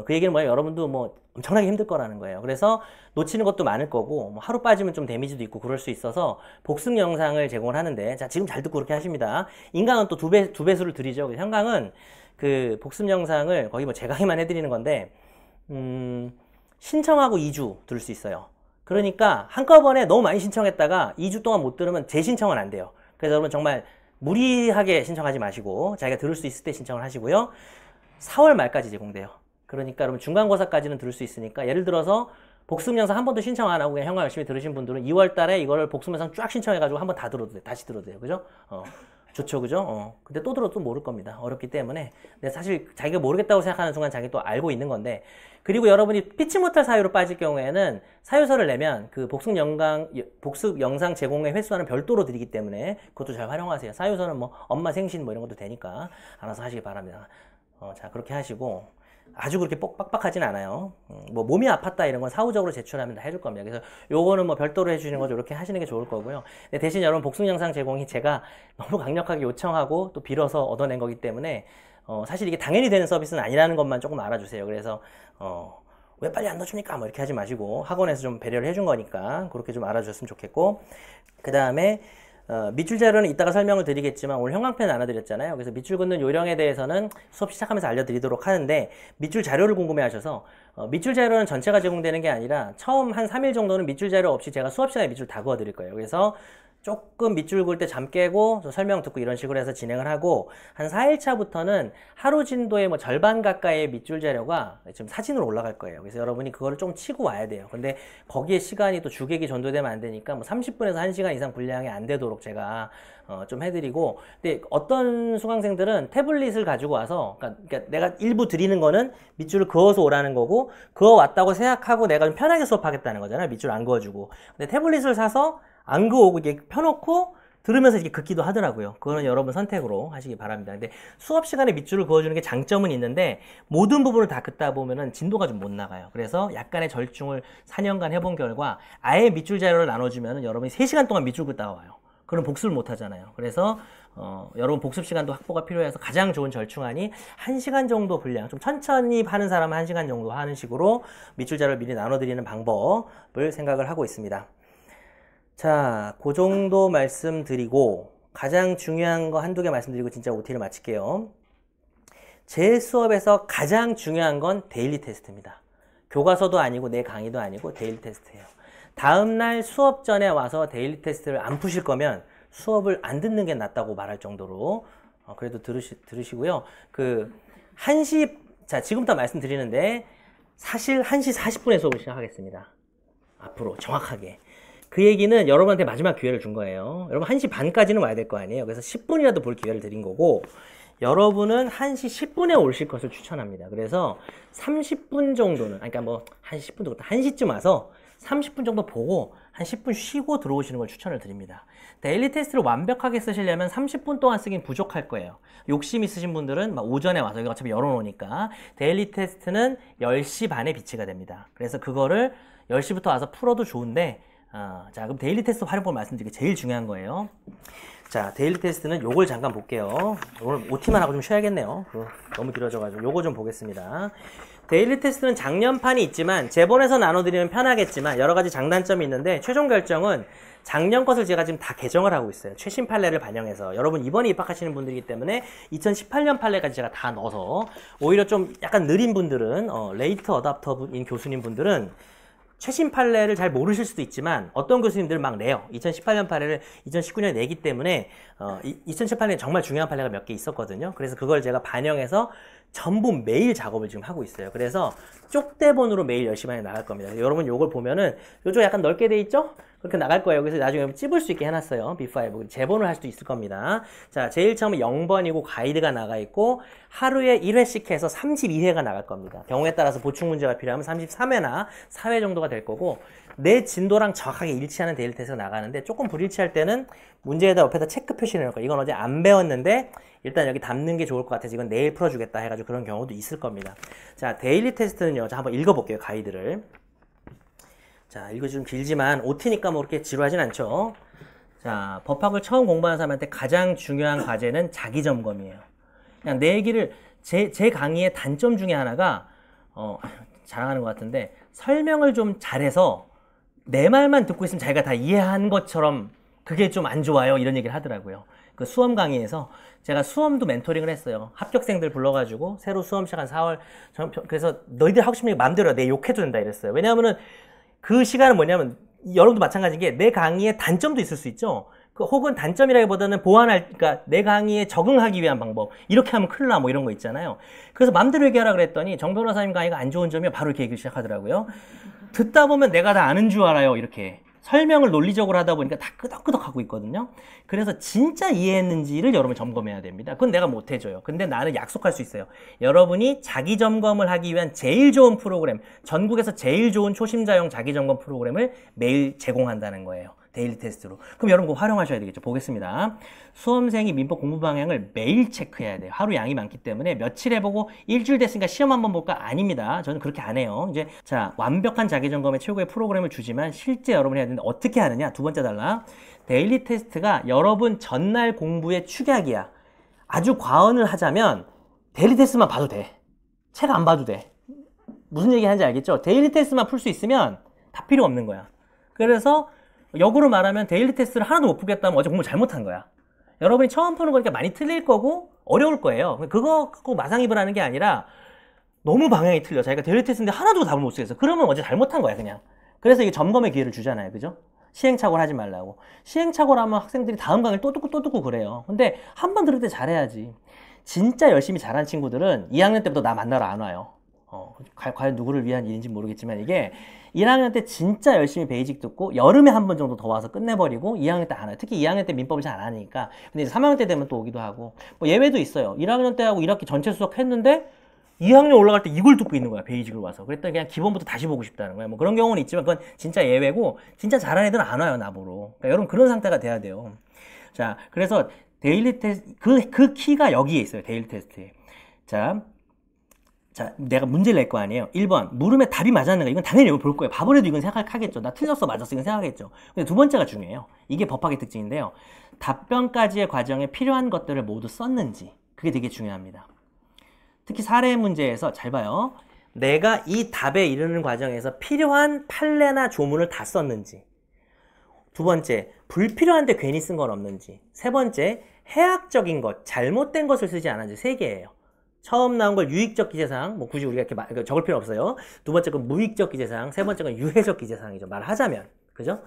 그 얘기는 뭐예요? 여러분도 뭐 엄청나게 힘들 거라는 거예요. 그래서 놓치는 것도 많을 거고, 뭐 하루 빠지면 좀 데미지도 있고 그럴 수 있어서 복습 영상을 제공을 하는데, 자, 지금 잘 듣고 그렇게 하십니다. 인강은 또 두 배수를 드리죠. 현강은 그 복습 영상을 거의 뭐 제 강의만 해드리는 건데, 신청하고 2주 들을 수 있어요. 그러니까 한꺼번에 너무 많이 신청했다가 2주 동안 못 들으면 재신청은 안 돼요. 그래서 여러분 정말 무리하게 신청하지 마시고, 자기가 들을 수 있을 때 신청을 하시고요. 4월 말까지 제공돼요. 그러니까 여러분 중간고사까지는 들을 수 있으니까, 예를 들어서 복습 영상 한 번도 신청 안 하고 그냥 현강 열심히 들으신 분들은 2월 달에 이거를 복습 영상 쫙 신청해가지고 한 번 다 들어도 돼. 다시 들어도 돼요. 그죠? 좋죠. 그죠? 근데 또 들어도 모를 겁니다. 어렵기 때문에. 근데 사실 자기가 모르겠다고 생각하는 순간 자기 또 알고 있는 건데, 그리고 여러분이 피치 못할 사유로 빠질 경우에는 사유서를 내면 그 복습 영상 제공의 횟수와는 별도로 드리기 때문에 그것도 잘 활용하세요. 사유서는 뭐 엄마 생신 뭐 이런 것도 되니까 알아서 하시기 바랍니다. 자, 그렇게 하시고, 아주 그렇게 빡빡하진 않아요. 뭐 몸이 아팠다 이런 건 사후적으로 제출하면 다 해줄 겁니다. 그래서 요거는 뭐 별도로 해주시는 거죠. 이렇게 하시는 게 좋을 거고요. 근데 대신 여러분 복습 영상 제공이 제가 너무 강력하게 요청하고 또 빌어서 얻어낸 거기 때문에, 사실 이게 당연히 되는 서비스는 아니라는 것만 조금 알아주세요. 그래서 왜 빨리 안 넣어줍니까? 뭐 이렇게 하지 마시고, 학원에서 좀 배려를 해준 거니까 그렇게 좀 알아주셨으면 좋겠고, 그 다음에 밑줄 자료는 이따가 설명을 드리겠지만 오늘 형광펜 나눠드렸잖아요. 그래서 밑줄 긋는 요령에 대해서는 수업 시작하면서 알려드리도록 하는데 밑줄 자료를 궁금해 하셔서 밑줄 자료는 전체가 제공되는 게 아니라 처음 한 3일 정도는 밑줄 자료 없이 제가 수업 시간에 밑줄 다 그어 드릴 거예요. 그래서 조금 밑줄 그을 때 잠 깨고 설명 듣고 이런 식으로 해서 진행을 하고 한 4일차부터는 하루 진도의 뭐 절반 가까이의 밑줄 자료가 지금 사진으로 올라갈 거예요. 그래서 여러분이 그거를 좀 치고 와야 돼요. 근데 거기에 시간이 또 주객이 전도되면 안 되니까 뭐 30분에서 1시간 이상 분량이 안 되도록 제가 좀 해드리고, 근데 어떤 수강생들은 태블릿을 가지고 와서, 그러니까 내가 일부 드리는 거는 밑줄을 그어서 오라는 거고, 그어 왔다고 생각하고 내가 좀 편하게 수업하겠다는 거잖아요. 밑줄 안 그어주고. 근데 태블릿을 사서 안 그어오고 이렇게 펴놓고 들으면서 이렇게 긋기도 하더라고요. 그거는 여러분 선택으로 하시기 바랍니다. 근데 수업 시간에 밑줄을 그어주는 게 장점은 있는데 모든 부분을 다 긋다 보면은 진도가 좀 못 나가요. 그래서 약간의 절충을 4년간 해본 결과 아예 밑줄 자료를 나눠주면은 여러분이 3시간 동안 밑줄 긋다가 와요. 그럼 복습을 못 하잖아요. 그래서 여러분 복습 시간도 확보가 필요해서 가장 좋은 절충안이 1시간 정도 분량, 좀 천천히 하는 사람은 1시간 정도 하는 식으로 밑줄 자료를 미리 나눠드리는 방법을 생각을 하고 있습니다. 자, 그 정도 말씀드리고 가장 중요한 거 한두 개 말씀드리고 진짜 OT를 마칠게요. 제 수업에서 가장 중요한 건 데일리 테스트입니다. 교과서도 아니고 내 강의도 아니고 데일리 테스트예요. 다음날 수업 전에 와서 데일리 테스트를 안 푸실 거면 수업을 안 듣는 게 낫다고 말할 정도로 그래도 들으시고요. 1시, 자, 지금부터 말씀드리는데 사실 1시 40분에 수업을 시작하겠습니다. 앞으로 정확하게. 그 얘기는 여러분한테 마지막 기회를 준 거예요. 여러분 1시 반까지는 와야 될 거 아니에요. 그래서 10분이라도 볼 기회를 드린 거고, 여러분은 1시 10분에 오실 것을 추천합니다. 그래서 30분 정도는, 그러니까 뭐 1시 10분 정도, 1시쯤 와서 30분 정도 보고 한 10분 쉬고 들어오시는 걸 추천을 드립니다. 데일리 테스트를 완벽하게 쓰시려면 30분 동안 쓰긴 부족할 거예요. 욕심 있으신 분들은 막 오전에 와서 여기 어차피 열어놓으니까 데일리 테스트는 10시 반에 비치가 됩니다. 그래서 그거를 10시부터 와서 풀어도 좋은데, 자, 그럼 데일리 테스트 활용법 말씀드리게 제일 중요한 거예요. 자, 데일리 테스트는 요걸 잠깐 볼게요. 오늘 OT만 하고 좀 쉬어야겠네요. 너무 길어져가지고 요거 좀 보겠습니다. 데일리 테스트는 작년판이 있지만 제본에서 나눠드리면 편하겠지만 여러가지 장단점이 있는데, 최종 결정은 작년 것을 제가 지금 다 개정을 하고 있어요. 최신 판례를 반영해서. 여러분 이번에 입학하시는 분들이기 때문에 2018년 판례까지 제가 다 넣어서, 오히려 좀 약간 느린 분들은 레이트 어답터인 교수님 분들은 최신 판례를 잘 모르실 수도 있지만 어떤 교수님들은 막 내요. 2018년 판례를 2019년에 내기 때문에 2018년에 정말 중요한 판례가 몇 개 있었거든요. 그래서 그걸 제가 반영해서 전부 매일 작업을 지금 하고 있어요. 그래서 쪽대본으로 매일 10시 반에 나갈 겁니다. 여러분 요걸 보면은 요쪽 약간 넓게 돼 있죠? 그렇게 나갈 거예요. 그래서 나중에 찝을 수 있게 해놨어요. B5. 재본을 할 수도 있을 겁니다. 자, 제일 처음에 0번이고 가이드가 나가 있고 하루에 1회씩 해서 32회가 나갈 겁니다. 경우에 따라서 보충 문제가 필요하면 33회나 4회 정도가 될 거고, 내 진도랑 정확하게 일치하는 데일리 테스트가 나가는데 조금 불일치할 때는 문제에다 옆에다 체크 표시를 해놓을 거예요. 이건 어제 안 배웠는데 일단 여기 담는 게 좋을 것 같아서 이건 내일 풀어주겠다 해가지고 그런 경우도 있을 겁니다. 자, 데일리 테스트는요. 자, 한번 읽어볼게요. 가이드를. 자, 이거 좀 길지만 OT니까 뭐 그렇게 지루하진 않죠. 자, 법학을 처음 공부하는 사람한테 가장 중요한 과제는 자기점검이에요. 그냥 내 얘기를, 제 강의의 단점 중에 하나가 자랑하는 것 같은데, 설명을 좀 잘해서 내 말만 듣고 있으면 자기가 다 이해한 것처럼 그게 좀 안 좋아요, 이런 얘기를 하더라고요. 그 수험 강의에서 제가 수험도 멘토링을 했어요. 합격생들 불러가지고 새로 수험 시작한 4월, 그래서 너희들 하고 싶은 얘기 마음대로 내 욕해도 된다 이랬어요. 왜냐하면은 그 시간은 뭐냐면, 여러분도 마찬가지인 게 내 강의에 단점도 있을 수 있죠. 혹은 단점이라기보다는 그러니까 내 강의에 적응하기 위한 방법, 이렇게 하면 큰일 나, 뭐 이런 거 있잖아요. 그래서 맘대로 얘기하라 그랬더니 정 변호사님 강의가 안 좋은 점이 바로 이렇게 얘기 시작하더라고요. 듣다 보면 내가 다 아는 줄 알아요. 이렇게 설명을 논리적으로 하다 보니까 다 끄덕끄덕 하고 있거든요. 그래서 진짜 이해했는지를 여러분 점검해야 됩니다. 그건 내가 못 해줘요. 근데 나는 약속할 수 있어요. 여러분이 자기 점검을 하기 위한 제일 좋은 프로그램, 전국에서 제일 좋은 초심자용 자기 점검 프로그램을 매일 제공한다는 거예요. 데일리 테스트로. 그럼 여러분 그거 활용하셔야 되겠죠. 보겠습니다. 수험생이 민법 공부 방향을 매일 체크해야 돼요. 하루 양이 많기 때문에 며칠 해보고 일주일 됐으니까 시험 한번 볼까? 아닙니다. 저는 그렇게 안 해요. 이제 자, 완벽한 자기점검의 최고의 프로그램을 주지만 실제 여러분이 해야 되는데 어떻게 하느냐? 두 번째 달라. 데일리 테스트가 여러분 전날 공부의 축약이야. 아주 과언을 하자면 데일리 테스트만 봐도 돼. 책 안 봐도 돼. 무슨 얘기 하는지 알겠죠? 데일리 테스트만 풀 수 있으면 다 필요 없는 거야. 그래서 역으로 말하면 데일리 테스트를 하나도 못 풀겠다면 어제 공부 잘못한 거야. 여러분이 처음 푸는 거니까 많이 틀릴 거고 어려울 거예요. 그거 갖고 마상입을 하는 게 아니라 너무 방향이 틀려. 자기가 데일리 테스트인데 하나도 답을 못 쓰겠어. 그러면 어제 잘못한 거야 그냥. 그래서 이게 점검의 기회를 주잖아요. 그죠? 시행착오를 하지 말라고. 시행착오를 하면 학생들이 다음 강의를 또 듣고 그래요. 근데 한 번 들을 때 잘해야지. 진짜 열심히 잘한 친구들은 2학년 때부터 나 만나러 안 와요. 과연 누구를 위한 일인지 모르겠지만 이게 1학년 때 진짜 열심히 베이직 듣고 여름에 한 번 정도 더 와서 끝내버리고 2학년 때 안 와요. 특히 2학년 때 민법을 잘 안 하니까. 근데 이제 3학년 때 되면 또 오기도 하고. 뭐 예외도 있어요. 1학년 때 하고 1학기 전체 수업 했는데 2학년 올라갈 때 이걸 듣고 있는 거야. 베이직을 와서. 그랬더니 그냥 기본부터 다시 보고 싶다는 거야. 뭐 그런 경우는 있지만 그건 진짜 예외고 진짜 잘하는 애들은 안 와요. 나보러. 그러니까 여러분 그런 상태가 돼야 돼요. 자, 그래서 데일리 테스트 그 키가 여기에 있어요. 데일리 테스트에. 자, 내가 문제를 낼 거 아니에요. 1번, 물음에 답이 맞았는가? 이건 당연히 여기 볼 거예요. 밥을 해도 이건 생각하겠죠. 나 틀렸어, 맞았어. 이건 생각하겠죠. 근데 두 번째가 중요해요. 이게 법학의 특징인데요. 답변까지의 과정에 필요한 것들을 모두 썼는지. 그게 되게 중요합니다. 특히 사례 문제에서 잘 봐요. 내가 이 답에 이르는 과정에서 필요한 판례나 조문을 다 썼는지. 두 번째, 불필요한데 괜히 쓴 건 없는지. 세 번째, 해학적인 것, 잘못된 것을 쓰지 않았는지. 세 개예요. 처음 나온 걸 유익적 기재사항, 뭐 굳이 우리가 이렇게 적을 필요 없어요. 두 번째 건 무익적 기재사항, 세 번째 건 유해적 기재사항이죠. 말하자면. 그죠?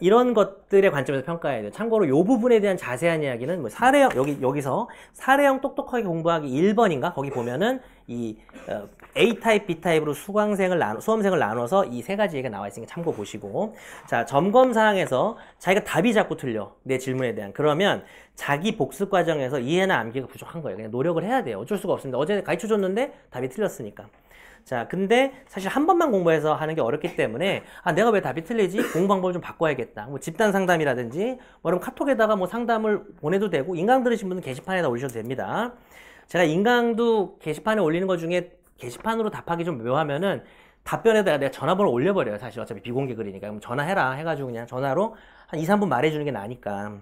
이런 것들의 관점에서 평가해야 돼요. 참고로 이 부분에 대한 자세한 이야기는 뭐 사례형, 여기서 사례형 똑똑하게 공부하기 1번인가? 거기 보면은 이 A타입, B타입으로 수험생을 나눠서 이 세 가지 얘기가 나와 있으니까 참고 보시고. 자, 점검사항에서 자기가 답이 자꾸 틀려. 내 질문에 대한. 그러면 자기 복습 과정에서 이해나 암기가 부족한 거예요. 그냥 노력을 해야 돼요. 어쩔 수가 없습니다. 어제 가르쳐 줬는데 답이 틀렸으니까. 자, 근데 사실 한 번만 공부해서 하는 게 어렵기 때문에 내가 왜 답이 틀리지? 공부 방법을 좀 바꿔야겠다. 뭐 집단 상담이라든지 뭐 그럼 카톡에다가 뭐 상담을 보내도 되고 인강 들으신 분은 게시판에다 올리셔도 됩니다. 제가 인강도 게시판에 올리는 것 중에 게시판으로 답하기 좀 묘하면은 답변에다가 내가 전화번호 올려버려요. 사실 어차피 비공개 글이니까. 그럼 전화해라 해가지고 그냥 전화로 한 2, 3분 말해주는 게 나으니까.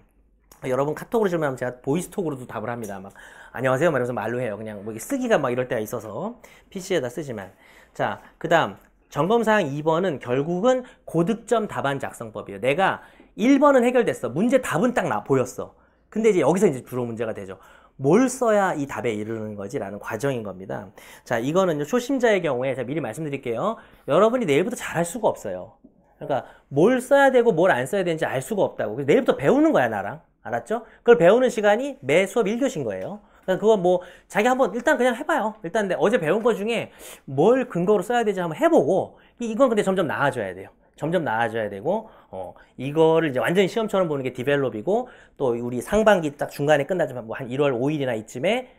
여러분 카톡으로 질문하면 제가 보이스톡으로도 답을 합니다. 막 안녕하세요 막 이러면서 말로 해요. 그냥 뭐 쓰기가 막 이럴 때가 있어서 PC에다 쓰지만. 자, 그 다음 점검사항 2번은 결국은 고득점 답안 작성법이에요. 내가 1번은 해결됐어. 문제 답은 딱 보였어. 근데 이제 여기서 이제 주로 문제가 되죠. 뭘 써야 이 답에 이르는 거지? 라는 과정인 겁니다. 자, 이거는요, 초심자의 경우에 제가 미리 말씀드릴게요. 여러분이 내일부터 잘할 수가 없어요. 그러니까 뭘 써야 되고 뭘 안 써야 되는지 알 수가 없다고. 그래서 내일부터 배우는 거야, 나랑. 알았죠? 그걸 배우는 시간이 매 수업 1교시인 거예요. 그러니까 그거 뭐 자기 한번 일단 그냥 해봐요. 일단 어제 배운 거 중에 뭘 근거로 써야 되지 한번 해보고. 이건 근데 점점 나아져야 돼요. 점점 나아져야 되고 이거를 이제 완전히 시험처럼 보는 게 디벨롭이고, 또 우리 상반기 딱 중간에 끝나지만 뭐 한 1월 5일이나 이쯤에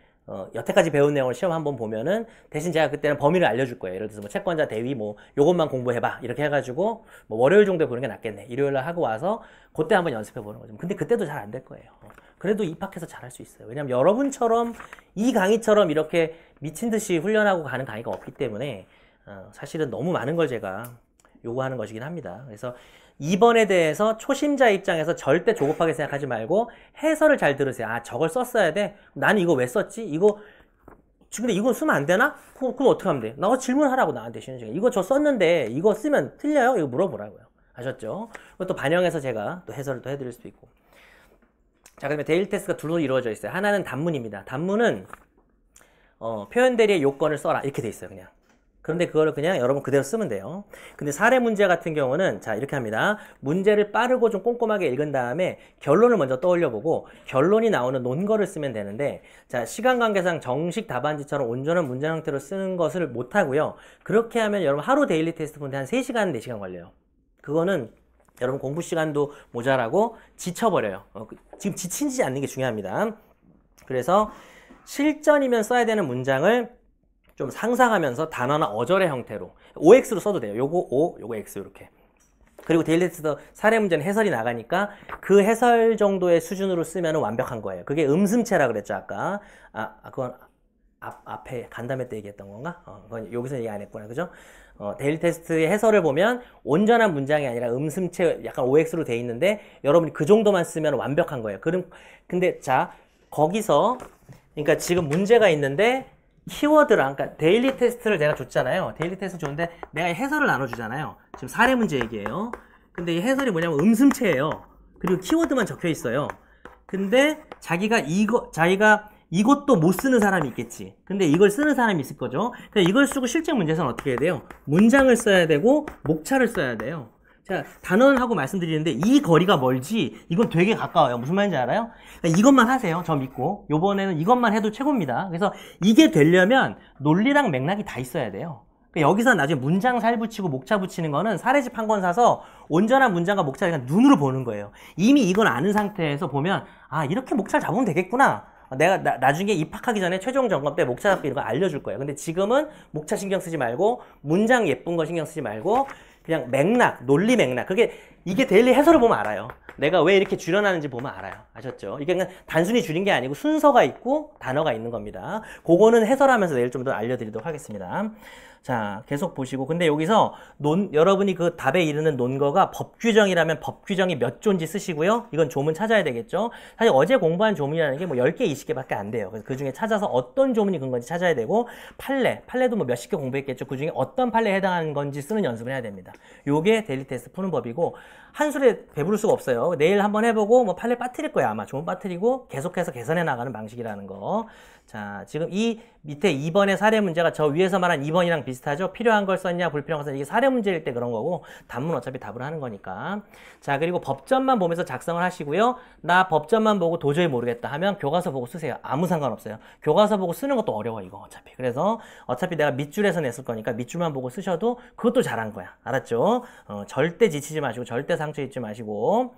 여태까지 배운 내용을 시험 한번 보면은 대신 제가 그때는 범위를 알려줄 거예요. 예를 들어서 뭐 채권자 대위 뭐 요것만 공부해봐 이렇게 해가지고 뭐 월요일 정도에 보는 게 낫겠네. 일요일날 하고 와서 그때 한번 연습해 보는 거죠. 근데 그때도 잘 안 될 거예요. 그래도 입학해서 잘할 수 있어요. 왜냐면 여러분처럼 이 강의처럼 이렇게 미친 듯이 훈련하고 가는 강의가 없기 때문에 사실은 너무 많은 걸 제가 요구하는 것이긴 합니다. 그래서 2번에 대해서 초심자 입장에서 절대 조급하게 생각하지 말고 해설을 잘 들으세요. 저걸 썼어야 돼? 나는 이거 왜 썼지? 근데 이거 쓰면 안 되나? 그럼 어떻게 하면 돼? 나가 질문하라고, 나한테 쉬는 시간. 이거 저 썼는데 이거 쓰면 틀려요? 이거 물어보라고요. 아셨죠? 그것도 반영해서 제가 또 해설을 또 해드릴 수도 있고. 자, 그다음에 데일리 테스트가 둘로 이루어져 있어요. 하나는 단문입니다. 단문은 표현 대리의 요건을 써라 이렇게 돼 있어요. 그냥. 그런데 그거를 그냥 여러분 그대로 쓰면 돼요. 근데 사례 문제 같은 경우는 자, 이렇게 합니다. 문제를 빠르고 좀 꼼꼼하게 읽은 다음에 결론을 먼저 떠올려 보고 결론이 나오는 논거를 쓰면 되는데, 자, 시간 관계상 정식 답안지처럼 온전한 문제 형태로 쓰는 것을 못 하고요. 그렇게 하면 여러분 하루 데일리 테스트 보는데 한 3시간, 4시간 걸려요. 그거는 여러분 공부 시간도 모자라고 지쳐버려요. 지금 지치지 않는 게 중요합니다. 그래서 실전이면 써야 되는 문장을 좀 상상하면서 단어나 어절의 형태로 OX로 써도 돼요. 요거 O, 요거 X 이렇게. 그리고 데일리 테스트 사례 문제는 해설이 나가니까 그 해설 정도의 수준으로 쓰면 완벽한 거예요. 그게 음슴체라 그랬죠, 아까. 그건 앞에 간담회 때 얘기했던 건가? 그건 여기서 얘기 안 했구나, 그죠? 데일리 테스트의 해설을 보면 온전한 문장이 아니라 음슴체 약간 OX로 돼 있는데 여러분이 그 정도만 쓰면 완벽한 거예요. 근데 자, 거기서 그러니까 지금 문제가 있는데 키워드랑, 그러니까 데일리 테스트를 내가 줬잖아요. 데일리 테스트 줬는데 내가 해설을 나눠주잖아요. 지금 사례 문제 얘기예요. 근데 이 해설이 뭐냐면 음슴체예요. 그리고 키워드만 적혀 있어요. 근데 자기가 이것도 못 쓰는 사람이 있겠지. 근데 이걸 쓰는 사람이 있을 거죠. 그러니까 이걸 쓰고 실제 문제에서는 어떻게 해야 돼요? 문장을 써야 되고 목차를 써야 돼요. 자, 단언하고 말씀드리는데 이 거리가 멀지 이건 되게 가까워요. 무슨 말인지 알아요? 그러니까 이것만 하세요. 저 믿고. 요번에는 이것만 해도 최고입니다. 그래서 이게 되려면 논리랑 맥락이 다 있어야 돼요. 그러니까 여기서 나중에 문장 살 붙이고 목차 붙이는 거는 사례집 한 권 사서 온전한 문장과 목차를 그냥 눈으로 보는 거예요. 이미 이걸 아는 상태에서 보면 아 이렇게 목차를 잡으면 되겠구나. 내가 나중에 입학하기 전에 최종 점검 때 목차 잡기 이런 거 알려줄 거예요. 근데 지금은 목차 신경 쓰지 말고 문장 예쁜 거 신경 쓰지 말고 그냥 맥락, 논리 맥락. 이게 데일리 해설을 보면 알아요. 내가 왜 이렇게 줄여놨는지 보면 알아요. 아셨죠? 이게 그냥 단순히 줄인 게 아니고 순서가 있고 단어가 있는 겁니다. 그거는 해설하면서 내일 좀 더 알려드리도록 하겠습니다. 자, 계속 보시고. 근데 여기서 여러분이 그 답에 이르는 논거가 법규정이라면 법규정이 몇 조인지 쓰시고요. 이건 조문 찾아야 되겠죠. 사실 어제 공부한 조문이라는 게 뭐 10개, 20개밖에 안 돼요. 그래서 그 중에 찾아서 어떤 조문이 근건지 찾아야 되고, 판례도 뭐 몇십 개 공부했겠죠. 그 중에 어떤 판례에 해당하는 건지 쓰는 연습을 해야 됩니다. 요게 데일리 테스트 푸는 법이고, 한 술에 배부를 수가 없어요. 내일 한번 해보고, 뭐 판례 빠뜨릴 거예요. 아마 조문 빠뜨리고, 계속해서 개선해 나가는 방식이라는 거. 자, 지금 이 밑에 2번의 사례 문제가 저 위에서 말한 2번이랑 비슷하죠? 필요한 걸 썼냐, 불필요한 걸 썼냐. 이게 사례 문제일 때 그런 거고, 단문 어차피 답을 하는 거니까. 자, 그리고 법전만 보면서 작성을 하시고요. 나 법전만 보고 도저히 모르겠다 하면 교과서 보고 쓰세요. 아무 상관없어요. 교과서 보고 쓰는 것도 어려워, 이거 어차피. 그래서 어차피 내가 밑줄에서 냈을 거니까 밑줄만 보고 쓰셔도 그것도 잘한 거야. 알았죠? 절대 지치지 마시고, 절대 상처 입지 마시고.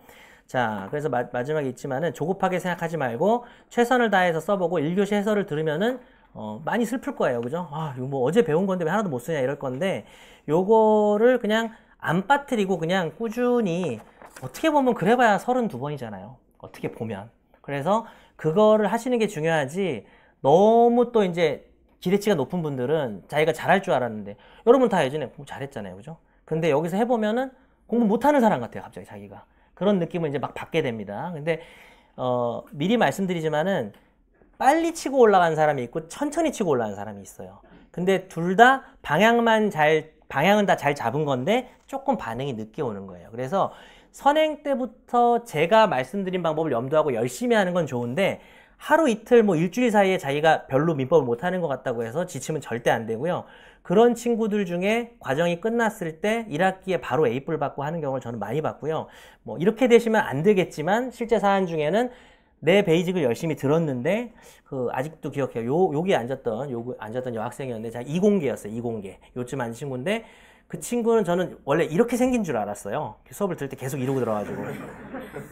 자, 그래서 마지막에 있지만은 조급하게 생각하지 말고 최선을 다해서 써보고 1교시 해설을 들으면은 많이 슬플 거예요. 그죠? 아, 이거 뭐 어제 배운 건데 왜 하나도 못 쓰냐 이럴 건데 요거를 그냥 안 빠뜨리고 그냥 꾸준히 어떻게 보면 그래봐야 32번이잖아요. 어떻게 보면. 그래서 그거를 하시는 게 중요하지 너무 또 이제 기대치가 높은 분들은 자기가 잘할 줄 알았는데 여러분 다 예전에 공부 잘했잖아요. 그죠? 근데 여기서 해보면은 공부 못하는 사람 같아요. 갑자기 자기가. 그런 느낌을 이제 막 받게 됩니다. 근데 미리 말씀드리지만은 빨리 치고 올라간 사람이 있고 천천히 치고 올라간 사람이 있어요. 근데 둘 다 방향은 다 잘 잡은 건데 조금 반응이 늦게 오는 거예요. 그래서 선행 때부터 제가 말씀드린 방법을 염두하고 열심히 하는 건 좋은데 하루 이틀 뭐 일주일 사이에 자기가 별로 민법을 못하는 것 같다고 해서 지치면 절대 안 되고요. 그런 친구들 중에 과정이 끝났을 때 1학기에 바로 A뿔 받고 하는 경우를 저는 많이 봤고요. 뭐 이렇게 되시면 안 되겠지만 실제 사안 중에는 내 베이직을 열심히 들었는데 아직도 기억해요. 여기 앉았던 여학생이었는데 제가 이공계였어요. 이공계. 요쯤 앉은 친구인데 그 친구는 저는 원래 이렇게 생긴 줄 알았어요. 수업을 들을 때 계속 이러고 들어가지고.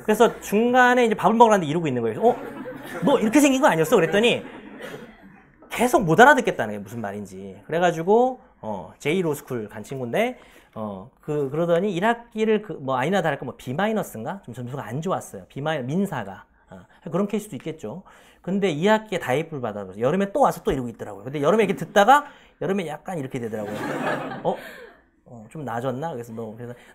그래서 중간에 이제 밥을 먹으러 갔는데 이러고 있는 거예요. 너 이렇게 생긴 거 아니었어? 그랬더니 계속 못 알아듣겠다는 게 무슨 말인지. 그래가지고 제2로스쿨 간 친구인데 그러더니 1학기를 뭐 아니나 다를까 뭐 B-인가? 좀 점수가 안 좋았어요. 민사가. 그런 케이스도 있겠죠. 근데 2학기에 다 A뿔 받아서 여름에 또 와서 또 이러고 있더라고요. 근데 여름에 이렇게 듣다가 여름에 약간 이렇게 되더라고요. 좀 나아졌나? 그래서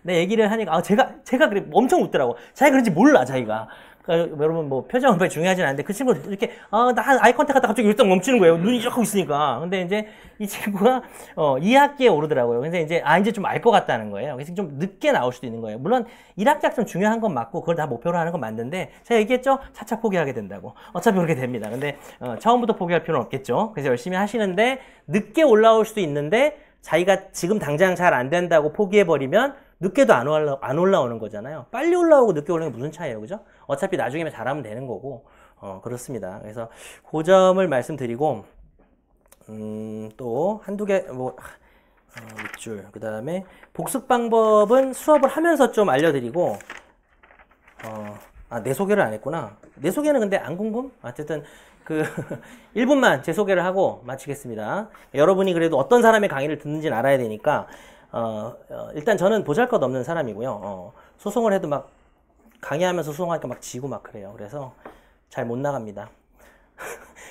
내 얘기를 하니까 제가 그래 엄청 웃더라고. 자기가 그런지 몰라 자기가. 그러니까 여러분 뭐 표정은 별로 중요하진 않은데 그 친구 이렇게 나 아이 컨택 하다 갑자기 일단 멈추는 거예요. 눈이 이렇게 하고 있으니까. 근데 이제 이 친구가 2학기에 오르더라고요. 근데 이제 이제 좀 알 것 같다는 거예요. 그래서 좀 늦게 나올 수도 있는 거예요. 물론 1학기 학점 중요한 건 맞고 그걸 다 목표로 하는 건 맞는데 제가 얘기했죠. 차차 포기하게 된다고. 어차피 그렇게 됩니다. 근데 처음부터 포기할 필요는 없겠죠. 그래서 열심히 하시는데 늦게 올라올 수도 있는데 자기가 지금 당장 잘 안 된다고 포기해버리면 늦게도 안 올라오는 거잖아요. 빨리 올라오고 늦게 올라오는 게 무슨 차이예요, 그죠? 어차피 나중에 잘하면 되는 거고, 그렇습니다. 그래서 그 점을 말씀드리고, 또 한두 개, 밑줄. 그 다음에 복습 방법은 수업을 하면서 좀 알려드리고, 내 소개를 안 했구나. 내 소개는 근데 안 궁금? 어쨌든, 1분만 제 소개를 하고 마치겠습니다. 여러분이 그래도 어떤 사람의 강의를 듣는지는 알아야 되니까, 일단 저는 보잘것없는 사람이고요. 소송을 해도 막 강의하면서 소송하니까 막 지고 막 그래요. 그래서 잘 못 나갑니다.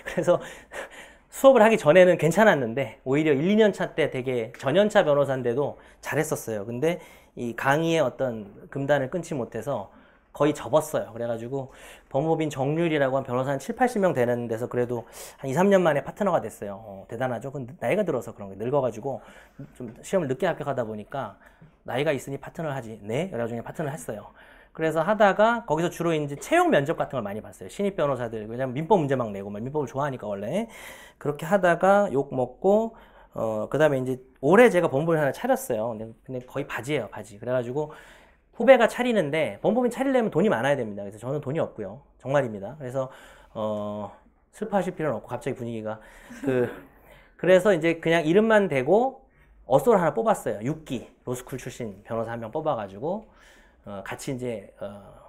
그래서 수업을 하기 전에는 괜찮았는데 오히려 1, 2년 차 때 되게 전연차 변호사인데도 잘했었어요. 근데 이 강의의 어떤 금단을 끊지 못해서 거의 접었어요. 그래가지고 법무법인 정률이라고 한 변호사 한 7, 80명 되는 데서 그래도 한 2, 3년 만에 파트너가 됐어요. 대단하죠. 근데 나이가 들어서 그런 게 늙어가지고 좀 시험을 늦게 합격하다 보니까 나이가 있으니 파트너를 하지. 네? 그래가지고 그냥 파트너를 했어요. 그래서 하다가 거기서 주로 이제 채용 면접 같은 걸 많이 봤어요. 신입 변호사들. 왜냐면 민법 문제 막 내고, 민법을 좋아하니까 원래. 그렇게 하다가 욕 먹고, 그 다음에 이제 올해 제가 법무법인 하나 차렸어요. 근데 거의 바지예요, 바지. 그래가지고 후배가 차리는데 법무법인 차리려면 돈이 많아야 됩니다. 그래서 저는 돈이 없고요. 정말입니다. 그래서, 슬퍼하실 필요는 없고, 갑자기 분위기가. 그래서 이제 그냥 이름만 대고 어쏘를 하나 뽑았어요. 6기 로스쿨 출신 변호사 한 명 뽑아가지고 같이 이제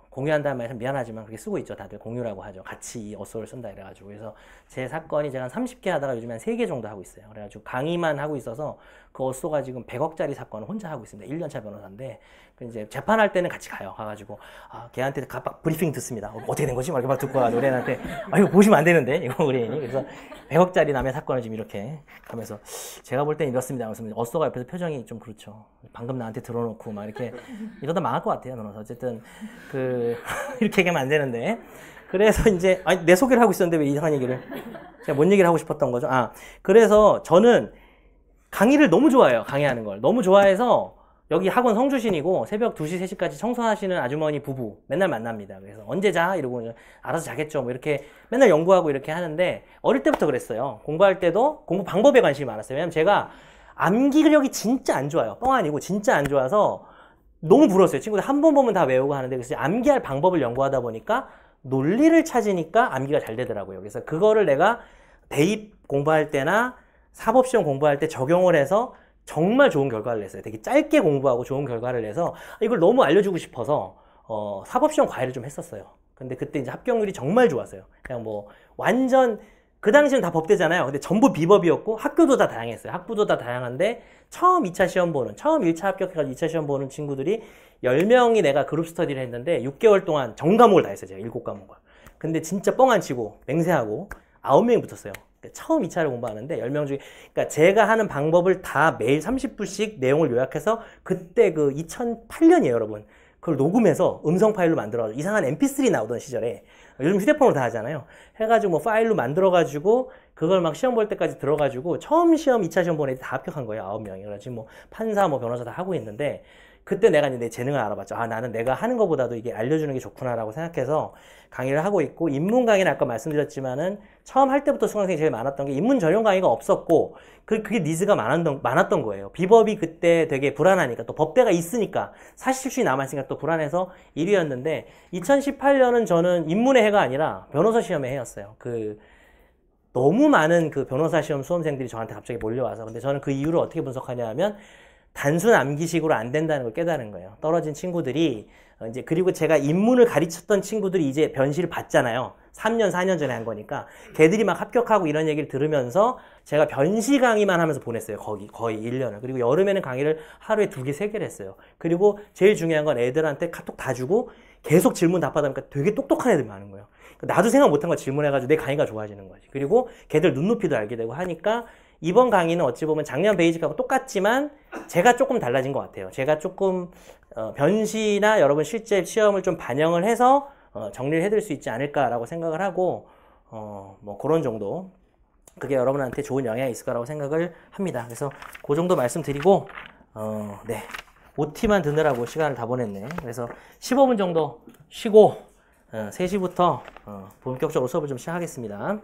공유한다는 말에서 미안하지만 그렇게 쓰고 있죠. 다들 공유라고 하죠. 같이 이 어쏘를 쓴다 이래가지고. 그래서 제 사건이 제가 한 30개 하다가 요즘에 한 3개 정도 하고 있어요. 그래가지고 강의만 하고 있어서 그 어쏘가 지금 100억짜리 사건을 혼자 하고 있습니다. 1년차 변호사인데 이제 재판할 때는 같이 가요. 가가지고 걔한테 막 브리핑 듣습니다. 어떻게 된 거지? 막 이렇게 막 듣고 가지고 의뢰인한테 이거 보시면 안 되는데 이거 의뢰인이. 그래서 100억짜리 남의 사건을 지금 이렇게 하면서 제가 볼 땐 이렇습니다. 그래서 어쏘가 옆에서 표정이 좀 그렇죠. 방금 나한테 들어놓고 막 이렇게 이러다 망할 것 같아요. 변호사. 어쨌든 이렇게 얘기하면 안 되는데. 그래서 이제 내 소개를 하고 있었는데 왜 이상한 얘기를. 제가 뭔 얘기를 하고 싶었던 거죠? 그래서 저는 강의를 너무 좋아해요. 강의하는 걸. 너무 좋아해서 여기 학원 성주신이고 새벽 2시, 3시까지 청소하시는 아주머니 부부 맨날 만납니다. 그래서 언제 자? 이러고 알아서 자겠죠. 뭐 이렇게 맨날 연구하고 이렇게 하는데 어릴 때부터 그랬어요. 공부할 때도 공부 방법에 관심이 많았어요. 왜냐면 제가 암기력이 진짜 안 좋아요. 뻥 아니고 진짜 안 좋아서 너무 부러웠어요. 친구들 한 번 보면 다 외우고 하는데 그래서 암기할 방법을 연구하다 보니까 논리를 찾으니까 암기가 잘 되더라고요. 그래서 그거를 내가 대입 공부할 때나 사법시험 공부할 때 적용을 해서 정말 좋은 결과를 냈어요. 되게 짧게 공부하고 좋은 결과를 내서 이걸 너무 알려주고 싶어서 사법시험 과외를 좀 했었어요. 근데 그때 이제 합격률이 정말 좋았어요. 그냥 뭐 완전 그 당시는 다 법대잖아요. 근데 전부 비법이었고 학교도 다 다양했어요. 학부도 다 다양한데 처음 2차 시험 보는, 처음 1차 합격해가지고 2차 시험 보는 친구들이 10명이 내가 그룹 스터디를 했는데 6개월 동안 전 과목을 다 했어요. 제가 7과목을. 근데 진짜 뻥 안 치고 맹세하고 9명이 붙었어요. 처음 2차를 공부하는데 10명 중에 그러니까 제가 하는 방법을 다 매일 30분씩 내용을 요약해서 그때 그 2008년이에요, 여러분. 그걸 녹음해서 음성 파일로 만들어가지고 이상한 mp3 나오던 시절에 요즘 휴대폰으로 다 하잖아요. 해가지고 뭐 파일로 만들어가지고 그걸 막 시험 볼 때까지 들어가지고 처음 시험 2차 시험 본 애들 다 합격한 거예요. 9명이. 그래서 지금 뭐 판사 뭐 변호사 다 하고 있는데 그때 내가 이제 내 재능을 알아봤죠. 나는 내가 하는 것보다도 이게 알려주는 게 좋구나라고 생각해서 강의를 하고 있고, 인문 강의는 아까 말씀드렸지만은 처음 할 때부터 수강생이 제일 많았던 게 인문 전용 강의가 없었고, 그게 니즈가 많았던 거예요. 비법이 그때 되게 불안하니까, 또 법대가 있으니까, 사실 출신이 남아있으니까 또 불안해서 1위였는데, 2018년은 저는 인문의 해가 아니라 변호사 시험의 해였어요. 너무 많은 그 변호사 시험 수험생들이 저한테 갑자기 몰려와서, 근데 저는 그 이유를 어떻게 분석하냐 하면, 단순 암기식으로 안 된다는 걸 깨달은 거예요. 떨어진 친구들이 이제 그리고 제가 인문을 가르쳤던 친구들이 이제 변시를 받잖아요. 3년, 4년 전에 한 거니까 걔들이 막 합격하고 이런 얘기를 들으면서 제가 변시 강의만 하면서 보냈어요. 거의 1년을. 그리고 여름에는 강의를 하루에 2개, 3개를 했어요. 그리고 제일 중요한 건 애들한테 카톡 다 주고 계속 질문 답하다 보니까 되게 똑똑한 애들 많은 거예요. 나도 생각 못한 거 질문해가지고 내 강의가 좋아지는 거지. 그리고 걔들 눈높이도 알게 되고 하니까 이번 강의는 어찌 보면 작년 베이직하고 똑같지만 제가 조금 달라진 것 같아요. 제가 조금 변시나 여러분 실제 시험을 좀 반영을 해서 정리를 해드릴 수 있지 않을까라고 생각을 하고 뭐 그런 정도, 그게 여러분한테 좋은 영향이 있을 거라고 생각을 합니다. 그래서 그 정도 말씀드리고 네, OT만 듣느라고 시간을 다 보냈네. 그래서 15분 정도 쉬고 3시부터 본격적으로 수업을 좀 시작하겠습니다.